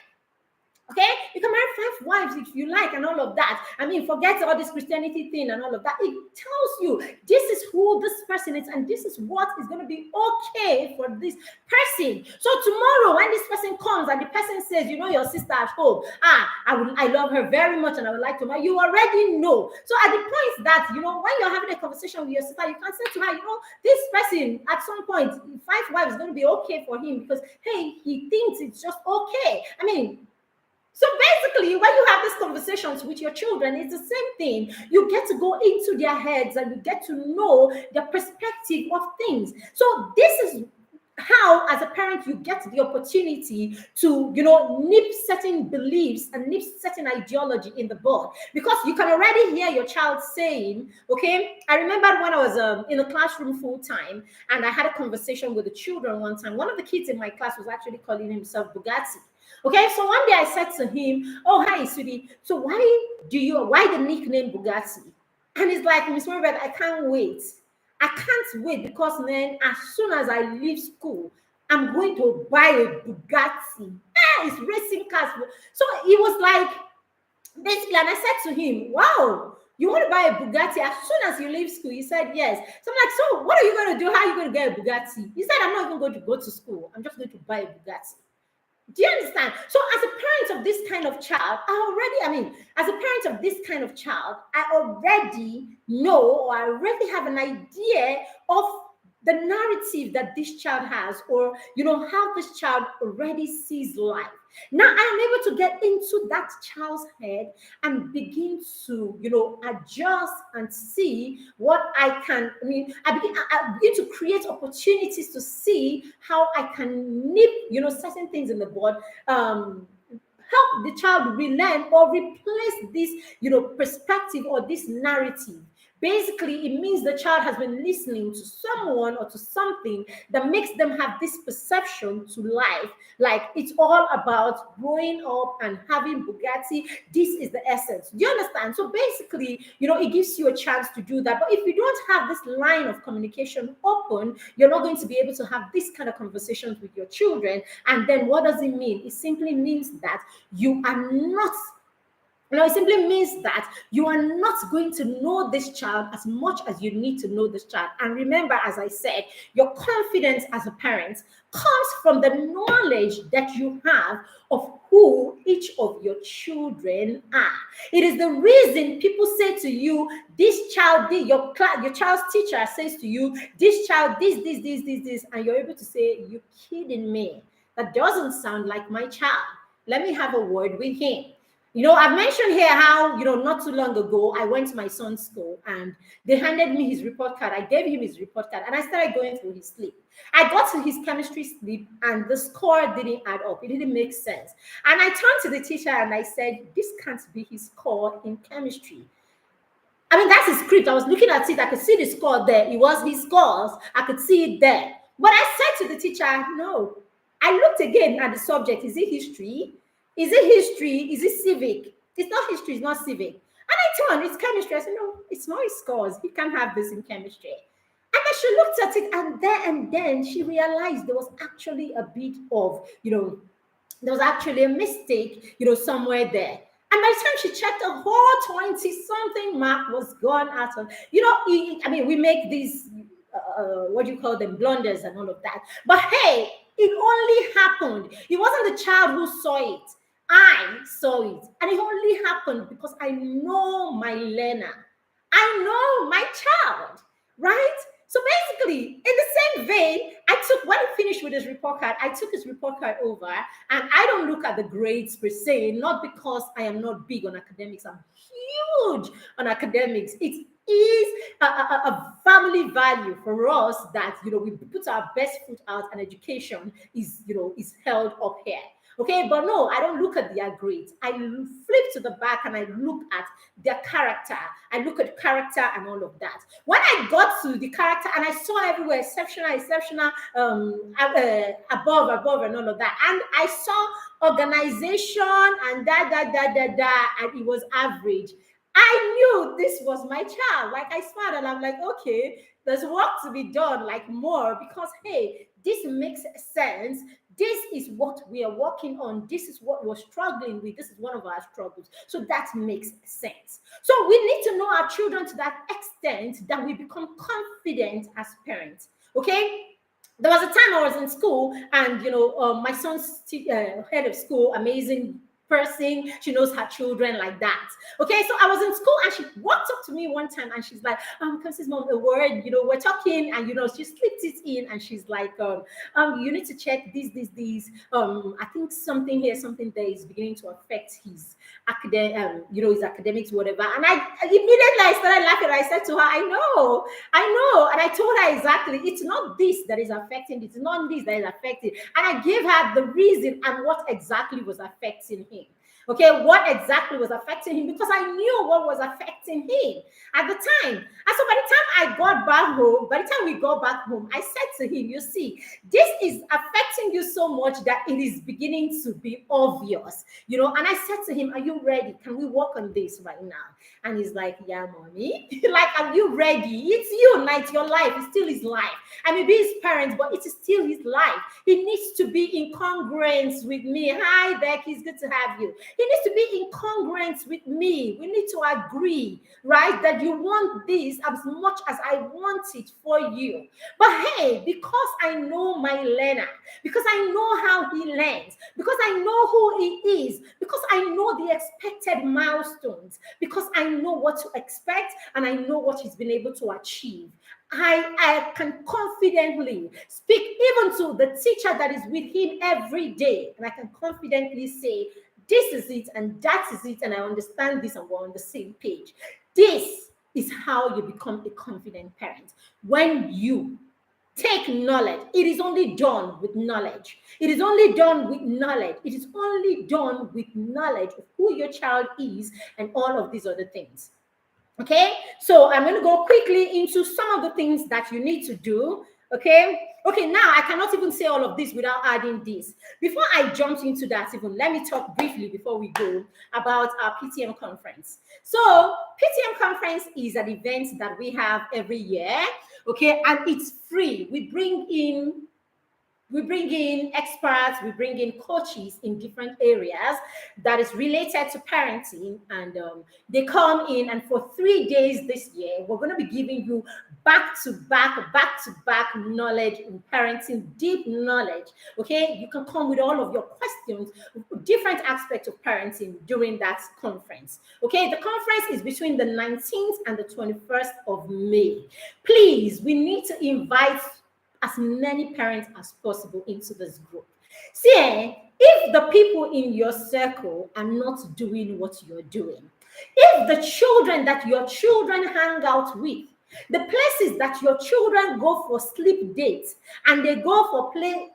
Okay, you can marry 5 wives if you like, and all of that. I mean, forget all this Christianity thing and all of that. It tells you this is who this person is, and this is what is going to be okay for this person. So tomorrow, when this person comes and the person says, you know, your sister at home, I love her very much, and I would like to marry, you already know. So at the point that, you know, when you're having a conversation with your sister, you can say to her, you know, this person at some point, 5 wives is going to be okay for him because, hey, he thinks it's just okay. I mean, so basically, when you have these conversations with your children, it's the same thing. You get to go into their heads and you get to know their perspective of things. So this is how, as a parent, you get the opportunity to, you know, nip certain beliefs and nip certain ideology in the bud, because you can already hear your child saying, okay, I remember when I was in the classroom full time and I had a conversation with the children one time. One of the kids in my class was actually calling himself Bugatti. Okay, so one day I said to him, oh, hi, sweetie. So why the nickname Bugatti? And he's like, Miss Margaret, I can't wait. I can't wait because then as soon as I leave school, I'm going to buy a Bugatti. It's racing cars. So he was like, basically, and I said to him, wow, you want to buy a Bugatti as soon as you leave school? He said, yes. So I'm like, so what are you going to do? How are you going to get a Bugatti? He said, I'm not even going to go to school. I'm just going to buy a Bugatti. Do you understand? So as a parent of this kind of child, as a parent of this kind of child, I already know, or I already have an idea of the narrative that this child has, or, you know, how this child already sees life. Now I'm able to get into that child's head and begin to, you know, adjust and see what I can. I begin to create opportunities to see how I can nip, you know, certain things in the bud. Help the child relearn or replace this, you know, perspective or this narrative. Basically, it means the child has been listening to someone or to something that makes them have this perception to life, like it's all about growing up and having Bugatti. This is the essence. Do you understand? So basically, you know, it gives you a chance to do that. But if you don't have this line of communication open, you're not going to be able to have this kind of conversations with your children. And then what does it mean? It simply means that you are not. No, it simply means that you are not going to know this child as much as you need to know this child. And remember, as I said, your confidence as a parent comes from the knowledge that you have of who each of your children are. It is the reason people say to you, this child, your child's teacher says to you, this child, this, and you're able to say, you're kidding me. That doesn't sound like my child. Let me have a word with him. You know, I've mentioned here how, you know, not too long ago, I went to my son's school and they handed me his report card. I gave him his report card and I started going through his sleep. I got to his chemistry sleep and the score didn't add up. It didn't make sense. And I turned to the teacher and I said, this can't be his score in chemistry. I mean, that's his script. I was looking at it. I could see the score there. It was his scores. I could see it there. But I said to the teacher, no. I looked again at the subject. Is it history? Is it history? Is it civic? It's not history, it's not civic. And I turned, it's chemistry. I said, no, it's not his scores. He can't have this in chemistry. And then she looked at it, and then she realized there was actually a bit of, you know, there was actually a mistake, you know, somewhere there. And by the time she checked, the whole 20-something mark was gone out of, you know, we make these, what do you call them, blunders and all of that. But hey, it only happened. It wasn't the child who saw it. I saw it. And it only happened because I know my learner. I know my child, right? So basically, in the same vein, when he finished with his report card, I took his report card over, and I don't look at the grades per se, not because I am not big on academics. I'm huge on academics. It is a family value for us that, we put our best foot out, and education is held up here. Okay, but no, I don't look at their grades. I flip to the back and I look at their character. I look at character and all of that. When I got to the character and I saw everywhere exceptional, above, and all of that, and I saw organization and and it was average. I knew this was my child. Like, I smiled and I'm like, okay, there's work to be done, like more, because hey, this makes sense. This is what we are working on. This is what we're struggling with. This is one of our struggles. So that makes sense. So we need to know our children to that extent that we become confident as parents. Okay? There was a time I was in school, and my son's head of school, amazing person. She knows her children like that. Okay, so I was in school, and she walked up to me one time, and she's like, "Comes mom, a word. We're talking, and she slipped it in, and she's like, you need to check this. I think something here, something there is beginning to affect his his academics, whatever." And I started laughing. I said to her, I know, and I told her exactly, it's not this that is affecting. It's not this that is affecting, and I gave her the reason and what exactly was affecting him. Okay, what exactly was affecting him, because I knew what was affecting him at the time. And so by the time we got back home, I said to him, you see, this is affecting you so much that it is beginning to be obvious, and I said to him, are you ready? Can we work on this right now? And he's like, yeah, mommy. Like, are you ready? It's you, it's your life. It's still his life. I may be his parents, but it is still his life. He needs to be in congruence with me. Hi, Becky, it's good to have you. He needs to be in congruence with me. We need to agree, right, that you want this as much as I want it for you. But hey, because I know my learner, because I know how he learns, because I know who he is, because I know the expected milestones, because I know what to expect, and I know what he's been able to achieve, I can confidently speak even to the teacher that is with him every day, and I can confidently say, this is it, and that is it, and I understand this, and we're on the same page. This is how you become a confident parent. When you take knowledge, it is only done with knowledge. It is only done with knowledge. It is only done with knowledge of who your child is and all of these other things. Okay, so I'm going to go quickly into some of the things that you need to do. Okay, now I cannot even say all of this without adding this. Before I jump into that, even let me talk briefly before we go about our PTM conference. So PTM conference is an event that we have every year. Okay, and it's free. We bring in experts, we bring in coaches in different areas that is related to parenting, and they come in, and for 3 days this year, we're going to be giving you back to back knowledge in parenting, deep knowledge. Okay, you can come with all of your questions, different aspects of parenting during that conference. Okay, the conference is between the 19th and the 21st of May. Please, we need to invite as many parents as possible into this group. See, if the people in your circle are not doing what you're doing, if the children that your children hang out with, the places that your children go for sleep dates, and they go for play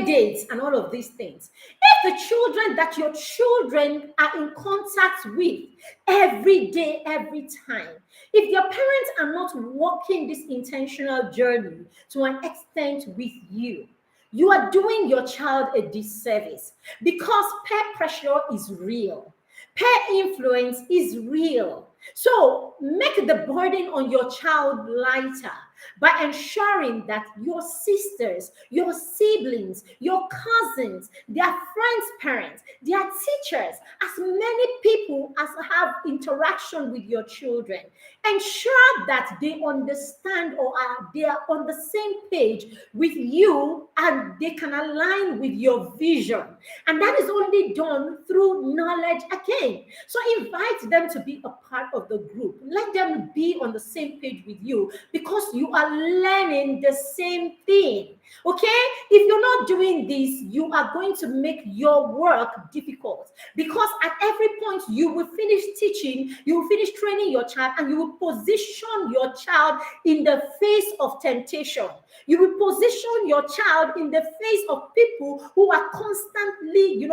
dates and all of these things, if the children that your children are in contact with every day, every time, if your parents are not walking this intentional journey to an extent with you, you are doing your child a disservice, because peer pressure is real. Peer influence is real. So make the burden on your child lighter. by ensuring that your sisters, your siblings, your cousins, their friends' parents, their teachers, as many people as have interaction with your children, ensure that they understand or they are on the same page with you and they can align with your vision. And that is only done through knowledge again. So invite them to be a part of the group. Let them be on the same page with you because you are learning the same thing. Okay? If you're not doing this, you are going to make your work difficult because at every point you will finish teaching, you will finish training your child, and you will position your child in the face of temptation. You will position your child in the face of people who are constantly,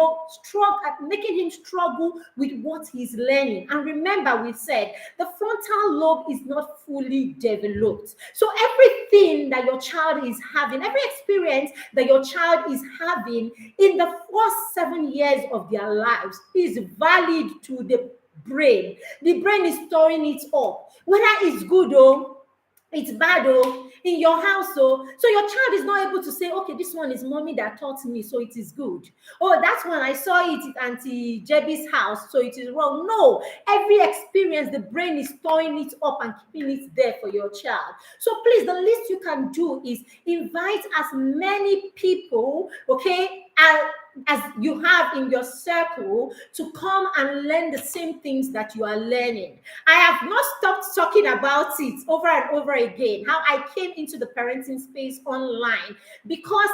making him struggle with what he's learning. And remember, we said the frontal lobe is not fully developed. So everything that your child is having, every experience that your child is having in the first 7 years of their lives is valid to the brain. The brain is storing it up. Whether it's good or it's bad in your house. So your child is not able to say, okay, this one is mommy that taught me, so it is good. Oh, that's when I saw it at Auntie Jebi's house, so it is wrong. No, every experience, the brain is storing it up and keeping it there for your child. So please, the least you can do is invite as many people, okay, as you have in your circle to come and learn the same things that you are learning. I have not stopped talking about it over and over again, how I came into the parenting space online because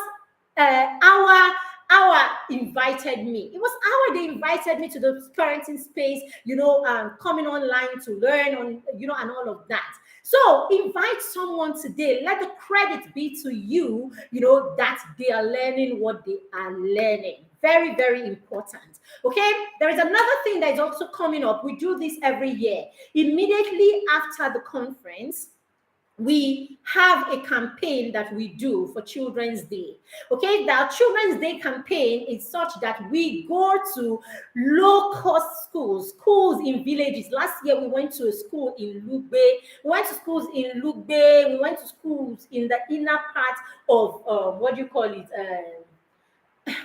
our invited me. It was our they invited me to the parenting space, coming online to learn on, and all of that. So invite someone today. Let the credit be to you, that they are learning what they are learning. Very, very important. Okay, there is another thing that is also coming up. We do this every year. Immediately after the conference, we have a campaign that we do for Children's Day. Okay, the Children's Day campaign is such that we go to low-cost schools in villages. Last year, we went to a school in Lugbe. We went to schools in Lugbe. We went to schools in the inner part of, what do you call it?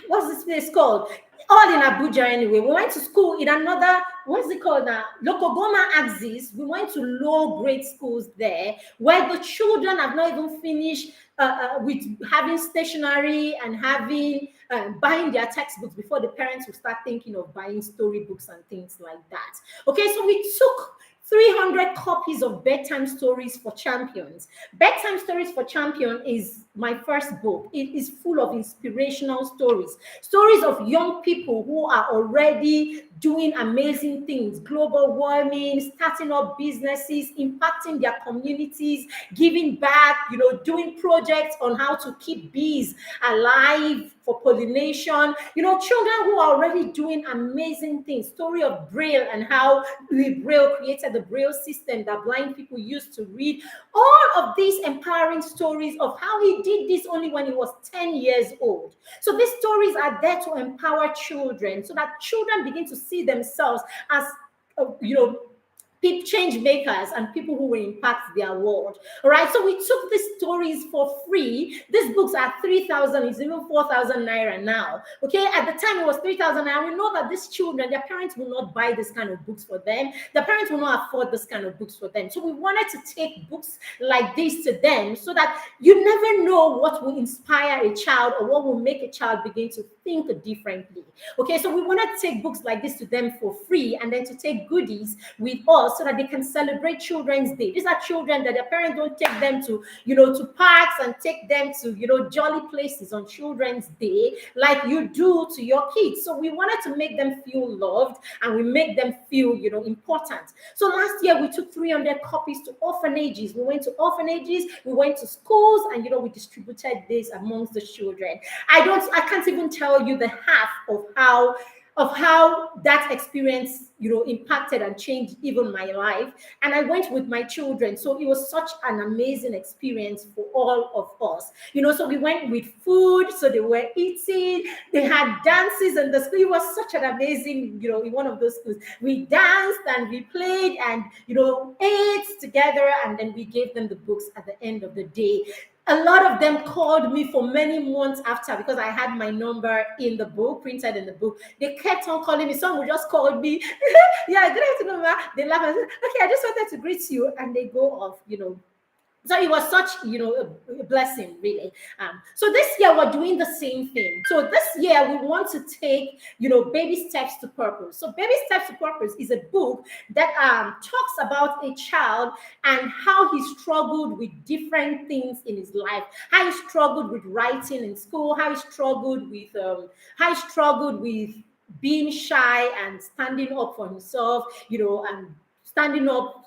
What's this place called? All in Abuja anyway. We went to school in another, what's it called now? Lokogoma Axis. We went to low grade schools there where the children have not even finished with having stationery and having buying their textbooks before the parents will start thinking of buying storybooks and things like that. Okay, so we took 300 copies of Bedtime Stories for Champions. Bedtime Stories for Champion is my first book. It is full of inspirational stories of young people who are already doing amazing things, global warming, starting up businesses, impacting their communities, giving back, doing projects on how to keep bees alive for pollination, children who are already doing amazing things. Story of Braille and how Louis Braille created the Braille system that blind people used to read. All of these empowering stories of how he did this only when he was 10 years old. So these stories are there to empower children so that children begin to see themselves as, change makers and people who will impact their world. All right, so we took these stories for free. These books are 3,000, it's even 4,000 naira now. Okay, at the time it was 3,000 naira. We know that these children, their parents will not buy this kind of books for them. The parents will not afford this kind of books for them. So we wanted to take books like this to them so that you never know what will inspire a child or what will make a child begin to think differently. Okay, so we wanted to take books like this to them for free and then to take goodies with us so that they can celebrate Children's Day. These are children that their parents don't take them to, to parks and take them to, jolly places on Children's Day like you do to your kids. So we wanted to make them feel loved and we make them feel, important. So last year we took 300 copies to orphanages. We went to orphanages, we went to schools, and, we distributed this amongst the children. I can't even tell you the half of how of how that experience, impacted and changed even my life. And I went with my children. So it was such an amazing experience for all of us. So we went with food. So they were eating, they had dances in the school. It was such an amazing, in one of those schools. We danced and we played and, ate together. And then we gave them the books at the end of the day. A lot of them called me for many months after, because I had my number in the book, printed in the book. They kept on calling me. Some would just call me. Yeah, good afternoon, ma. They laugh and say, okay, I just wanted to greet you. And they go off. So it was such, a blessing, really. So this year we're doing the same thing. So this year we want to take, Baby Steps to Purpose. So Baby Steps to Purpose is a book that talks about a child and how he struggled with different things in his life. How he struggled with writing in school. How he struggled with being shy and standing up for himself. And standing up,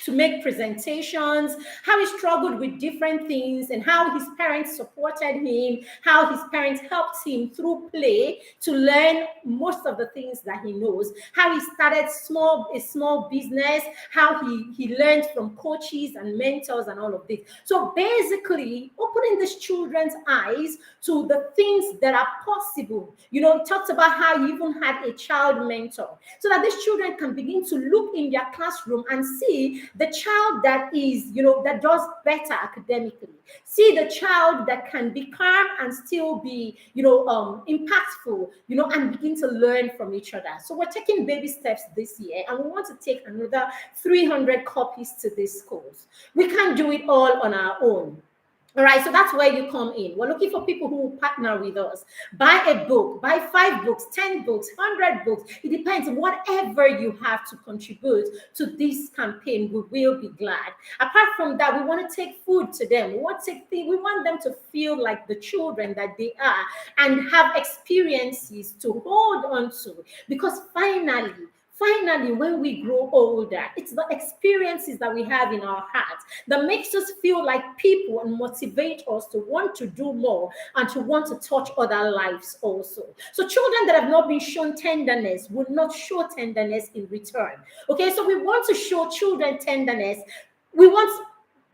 to make presentations, how he struggled with different things, and how his parents supported him, how his parents helped him through play to learn most of the things that he knows, how he started a small business, how he learned from coaches and mentors and all of this. So basically, opening these children's eyes to the things that are possible. It talks about how he even had a child mentor, so that these children can begin to look in their classroom and see the child that is, that does better academically. See the child that can be calm and still be, impactful, and begin to learn from each other. So we're taking baby steps this year, and we want to take another 300 copies to these schools. We can't do it all on our own. All right, so that's where you come in. We're looking for people who will partner with us. Buy a book, buy 5 books, 10 books, 100 books. It depends. Whatever you have to contribute to this campaign, we will be glad. Apart from that, we want to take food to them. We want them to feel like the children that they are and have experiences to hold on to. Because finally, when we grow older, it's the experiences that we have in our hearts that makes us feel like people and motivate us to want to do more and to want to touch other lives also. So children that have not been shown tenderness will not show tenderness in return. Okay, so we want to show children tenderness. We want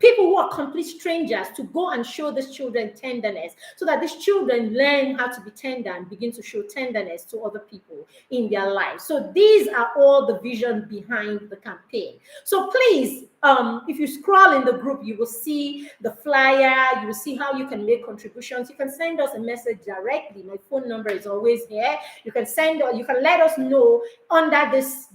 people who are complete strangers to go and show these children tenderness, so that these children learn how to be tender and begin to show tenderness to other people in their lives. So these are all the vision behind the campaign. So please, if you scroll in the group, you will see the flyer. You will see how you can make contributions. You can send us a message directly. My phone number is always here. You can let us know under this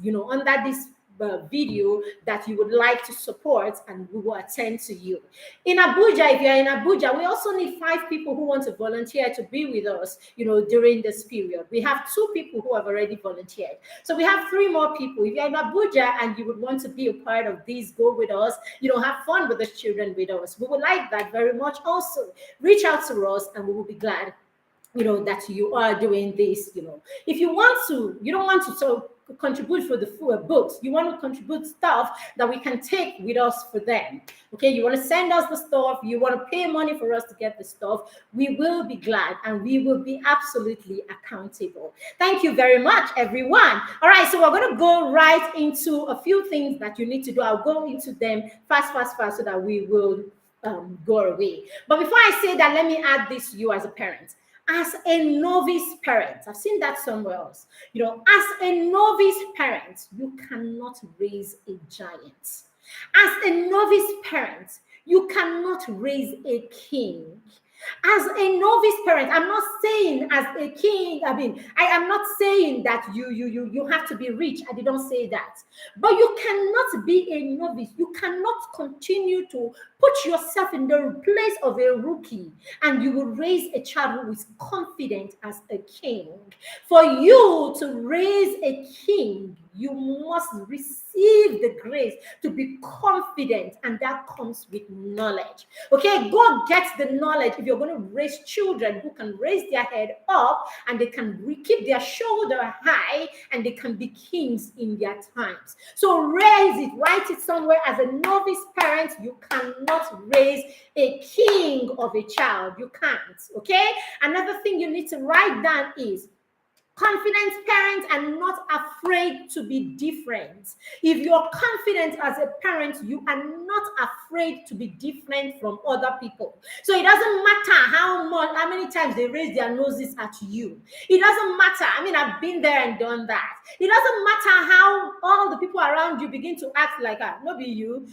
video that you would like to support, and we will attend to you. In Abuja, if you're in Abuja, we also need 5 people who want to volunteer to be with us, during this period. We have 2 people who have already volunteered. So we have 3 more people. If you're in Abuja and you would want to be a part of this, go with us, have fun with the children with us. We would like that very much also. Reach out to us and we will be glad that you are doing this. If you don't want to contribute for the books, you want to contribute stuff that we can take with us for them. Okay, you want to send us the stuff, you want to pay money for us to get the stuff, we will be glad and we will be absolutely accountable. Thank you very much, everyone. All right, so we're going to go right into a few things that you need to do. I'll go into them fast so that we will go away. But before I say that, let me add this to you as a parent. As a novice parent, I've seen that somewhere else. As a novice parent, you cannot raise a giant. As a novice parent, you cannot raise a king. As a novice parent, I'm not saying as a king, I am not saying that you have to be rich. I didn't say that. But you cannot be a novice. You cannot continue to put yourself in the place of a rookie, and you will raise a child who is confident as a king. For you to raise a king, you must receive the grace to be confident, and that comes with knowledge. Okay, go get the knowledge. If you're going to raise children who can raise their head up and they can keep their shoulder high and they can be kings in their times. So raise it, write it somewhere. As a novice parent, you cannot raise a king of a child. You can't. Okay, another thing you need to write down is Confident parents are not afraid to be different. If you're confident as a parent, you are not afraid to be different from other people. So it doesn't matter how many times they raise their noses at you. It doesn't matter. I mean, I've been there and done that. It doesn't matter how all the people around you begin to act like, no be you,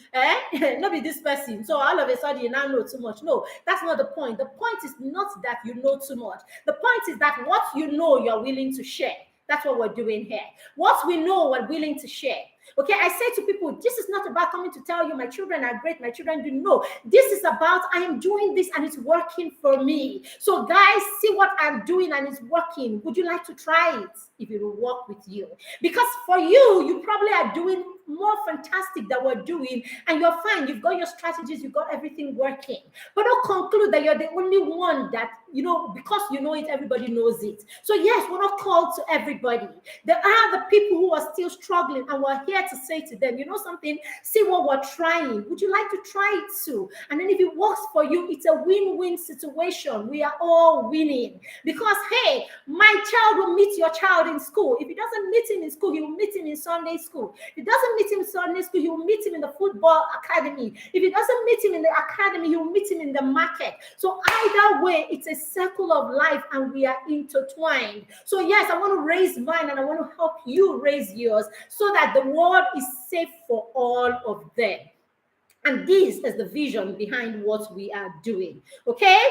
no be this person. So all of a sudden you now know too much. No, that's not the point. The point is not that you know too much. The point is that what you know, you're willing to share. That's what we're doing here. What we know, we're willing to share. Okay, I say to people, this is not about coming to tell you my children are great, my children do. No, this is about I am doing this and it's working for me. So guys, see what I'm doing and it's working. Would you like to try it if it will work with you? Because for you, you probably are doing more fantastic than we're doing and you're fine. You've got your strategies, you've got everything working. But don't conclude that you're the only one that, because you know it, everybody knows it. So yes, we're not called to everybody. There are the people who are still struggling and we're here to say to them, you know something, see what we're trying. Would you like to try it too? And then if it works for you, it's a win-win situation. We are all winning. Because, hey, my child will meet your child in school. If he doesn't meet him in school, he will meet him in Sunday school. If he doesn't meet him in Sunday school, he will meet him in the football academy. If he doesn't meet him in the academy, he will meet him in the market. So either way, it's a circle of life and we are intertwined. So yes, I want to raise mine and I want to help you raise yours so that the world is safe for all of them. And this is the vision behind what we are doing. Okay?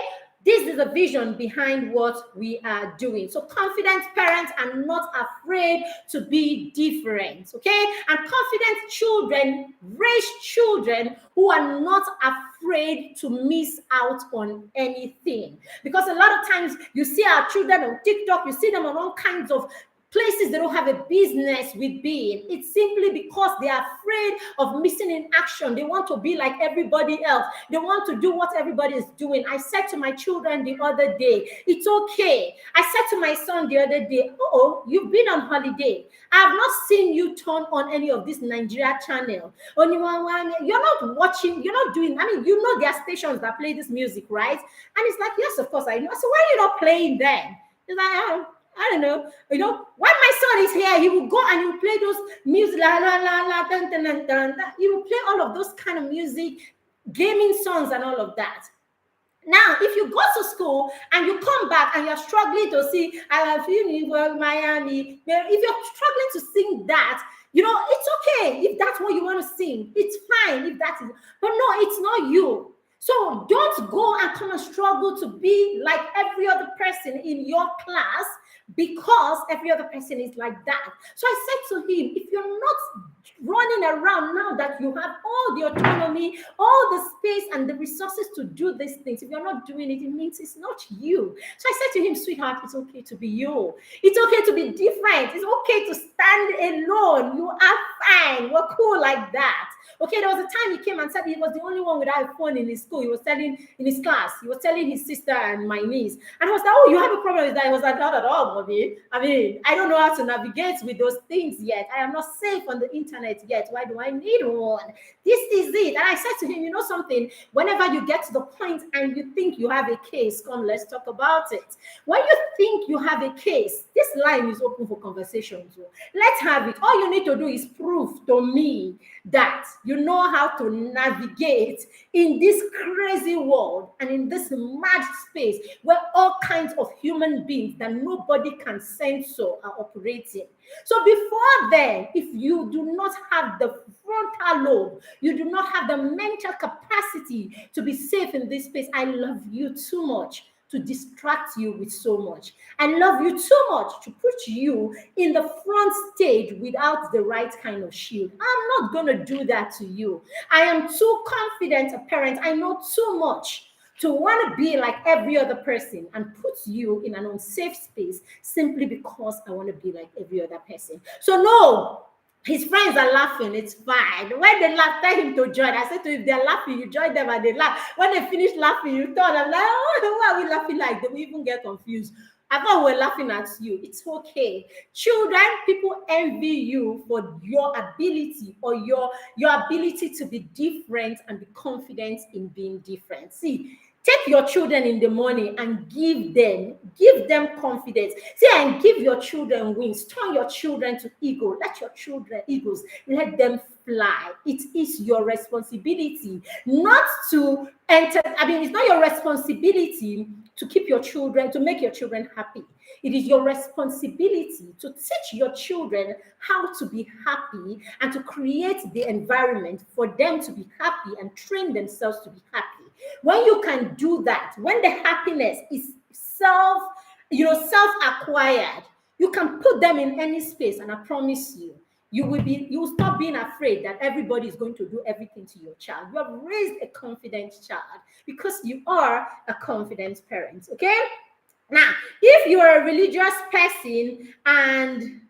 This is the vision behind what we are doing. So confident parents are not afraid to be different, okay? And confident children raise children who are not afraid to miss out on anything. Because a lot of times you see our children on TikTok, you see them on all kinds of places they don't have a business with being. It's simply because they are afraid of missing in action. They want to be like everybody else. They want to do what everybody is doing. I said to my children the other day, it's okay. I said to my son the other day, oh, you've been on holiday. I have not seen you turn on any of this Nigeria channel. Only one, you're not watching, you're not doing, you know there are stations that play this music, right? And it's like, yes, of course I know. So why are you not playing then? It's like, I don't know. When my son is here, he will go and he will play those music, la la la la, dun, dun, dun, dun. He will play all of those kind of music, gaming songs and all of that. Now, if you go to school and you come back and you're struggling to sing, I am feeling well, Miami. If you're struggling to sing that, it's okay if that's what you want to sing. It's fine if that is, but no, it's not you. So don't go and come and struggle to be like every other person in your class because every other person is like that. So I said to him, if you're not running around now that you have all the autonomy, all the space and the resources to do these things, if you're not doing it, it means it's not you. So I said to him, sweetheart, it's okay to be you. It's okay to be different. It's okay to stand alone. You are fine. We're cool like that. Okay, there was a time he came and said he was the only one without a phone in his school. He was telling in his class, he was telling his sister and my niece. And I was like, oh, you have a problem with that? I was like, not at all, mommy. I don't know how to navigate with those things yet. I am not safe on the internet yet. Why do I need one? This is it. And I said to him, you know something? Whenever you get to the point and you think you have a case, come, let's talk about it. When you think you have a case, this line is open for conversation. So let's have it. All you need to do is prove to me that you know how to navigate in this crazy world and in this mad space where all kinds of human beings that nobody can censor are operating. So before then, if you do not have the frontal lobe, you do not have the mental capacity to be safe in this space, I love you too much to distract you with so much. I love you too much to put you in the front stage without the right kind of shield. I'm not going to do that to you. I am too confident a parent. I know too much to want to be like every other person and put you in an unsafe space simply because I want to be like every other person. So no, his friends are laughing. It's fine. When they laugh, tell him to join. I said to him, if they're laughing, you join them and they laugh. When they finish laughing, you thought, I'm like, oh, why are we laughing like? They will even get confused. I thought we were laughing at you. It's okay. Children, people envy you for your ability or your ability to be different and be confident in being different. See, Take your children in the morning and give them confidence. Say, and give your children wings. Turn your children to eagle. Let your children eagles. Let them fly. It is your responsibility not to enter. I mean, it's not your responsibility to keep your children, to make your children happy. It is your responsibility to teach your children how to be happy and to create the environment for them to be happy and train themselves to be happy. When you can do that, when the happiness is self-acquired, you can put them in any space, and I promise you, you will stop being afraid that everybody is going to do everything to your child. You have raised a confident child because you are a confident parent. Okay? Now, if you are a religious person and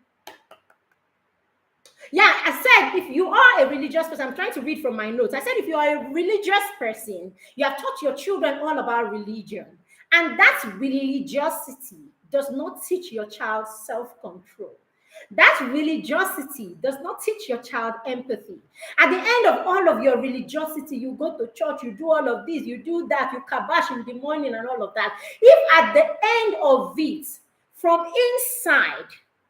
I said, if you are a religious person, I'm trying to read from my notes. I said, if you are a religious person, you have taught your children all about religion, and that religiosity does not teach your child self-control. That religiosity does not teach your child empathy. At the end of all of your religiosity, you go to church, you do all of this, you do that, you kabash in the morning and all of that. If at the end of it, from inside,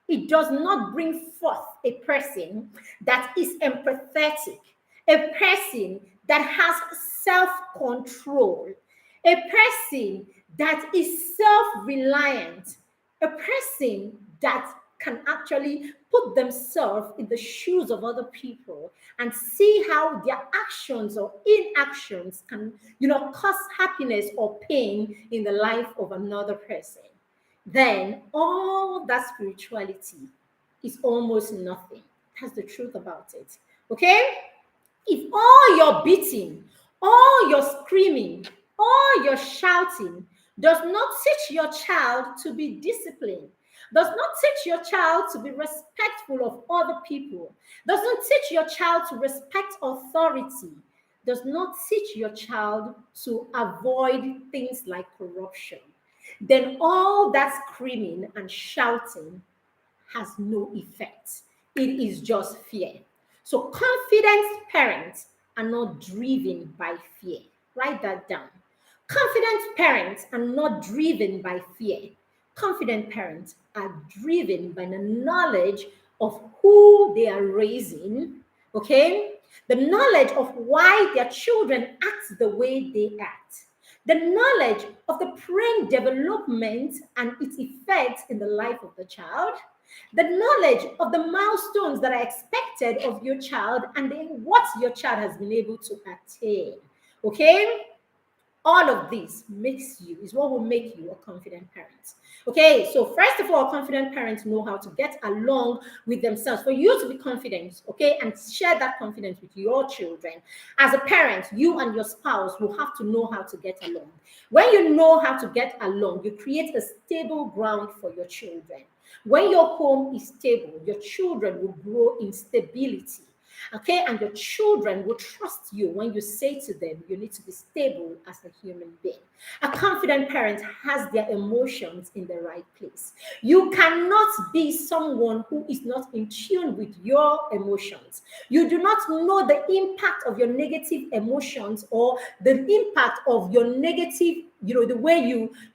it does not bring forth a person that is empathetic, a person that has self-control, a person that is self-reliant, a person that can actually put themselves in the shoes of other people and see how their actions or inactions can, cause happiness or pain in the life of another person, then all that spirituality is almost nothing. That's the truth about it. Okay? If all your beating, all your screaming, all your shouting does not teach your child to be disciplined, does not teach your child to be respectful of other people, does not teach your child to respect authority, does not teach your child to avoid things like corruption, then all that screaming and shouting has no effect. It is just fear. So confident parents are not driven by fear. Write that down. Confident parents are not driven by fear. Confident parents are driven by the knowledge of who they are raising, okay? The knowledge of why their children act the way they act. The knowledge of the brain development and its effects in the life of the child. The knowledge of the milestones that are expected of your child and then what your child has been able to attain. Okay? All of this is what will make you a confident parent. Okay, so first of all, confident parents know how to get along with themselves. For you to be confident, okay, and share that confidence with your children, as a parent, you and your spouse will have to know how to get along. When you know how to get along, you create a stable ground for your children. When your home is stable, your children will grow in stability. Okay, and your children will trust you when you say to them, you need to be stable as a human being. A confident parent has their emotions in the right place. You cannot be someone who is not in tune with your emotions. You do not know the impact of your negative emotions or the impact of your negative,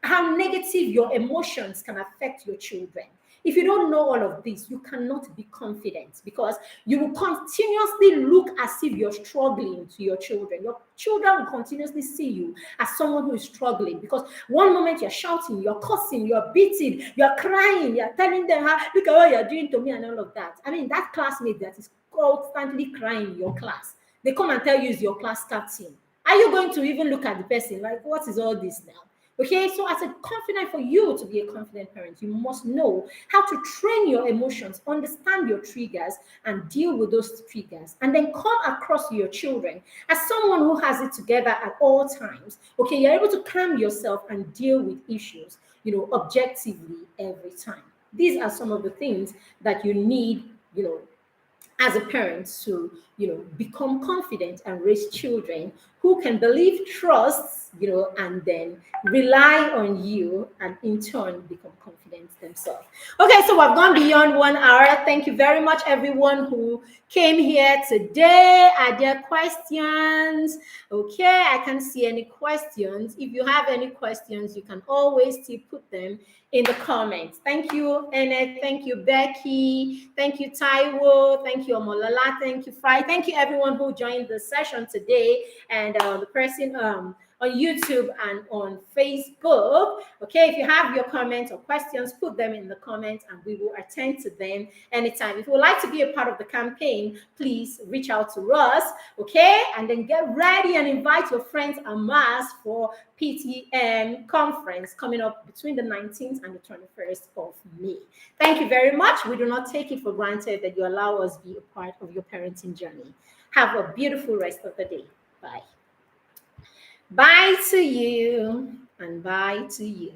how negative your emotions can affect your children. If you don't know all of this, you cannot be confident because you will continuously look as if you're struggling to your children. Your children will continuously see you as someone who is struggling because one moment you're shouting, you're cursing, you're beating, you're crying, you're telling them, look at what you're doing to me and all of that. I mean, that classmate that is constantly crying in your class, they come and tell you is your class captain. Are you going to even look at the person like, what is all this now? Okay, so as a confident, for you to be a confident parent, you must know how to train your emotions, understand your triggers, and deal with those triggers, and then come across your children as someone who has it together at all times. Okay, you're able to calm yourself and deal with issues, objectively every time. These are some of the things that you need, as a parent to become confident and raise children who can believe, trust, and then rely on you, and in turn become confident themselves. Okay, so we've gone beyond 1 hour. Thank you very much, everyone who came here today. Are there questions? Okay, I can't see any questions. If you have any questions, you can always still put them in the comments. Thank you, Annette. Thank you, Becky. Thank you, Taiwo. Thank you, Omolala. Thank you, Fry. Thank you, everyone who joined the session today, and the person on YouTube and on Facebook. Okay, if you have your comments or questions, put them in the comments and we will attend to them anytime. If you would like to be a part of the campaign, please reach out to us. Okay, and then get ready and invite your friends en masse for PTM conference coming up between the 19th and the 21st of May. Thank you very much. We do not take it for granted that you allow us be a part of your parenting journey. Have a beautiful rest of the day. Bye. Bye to you and bye to you.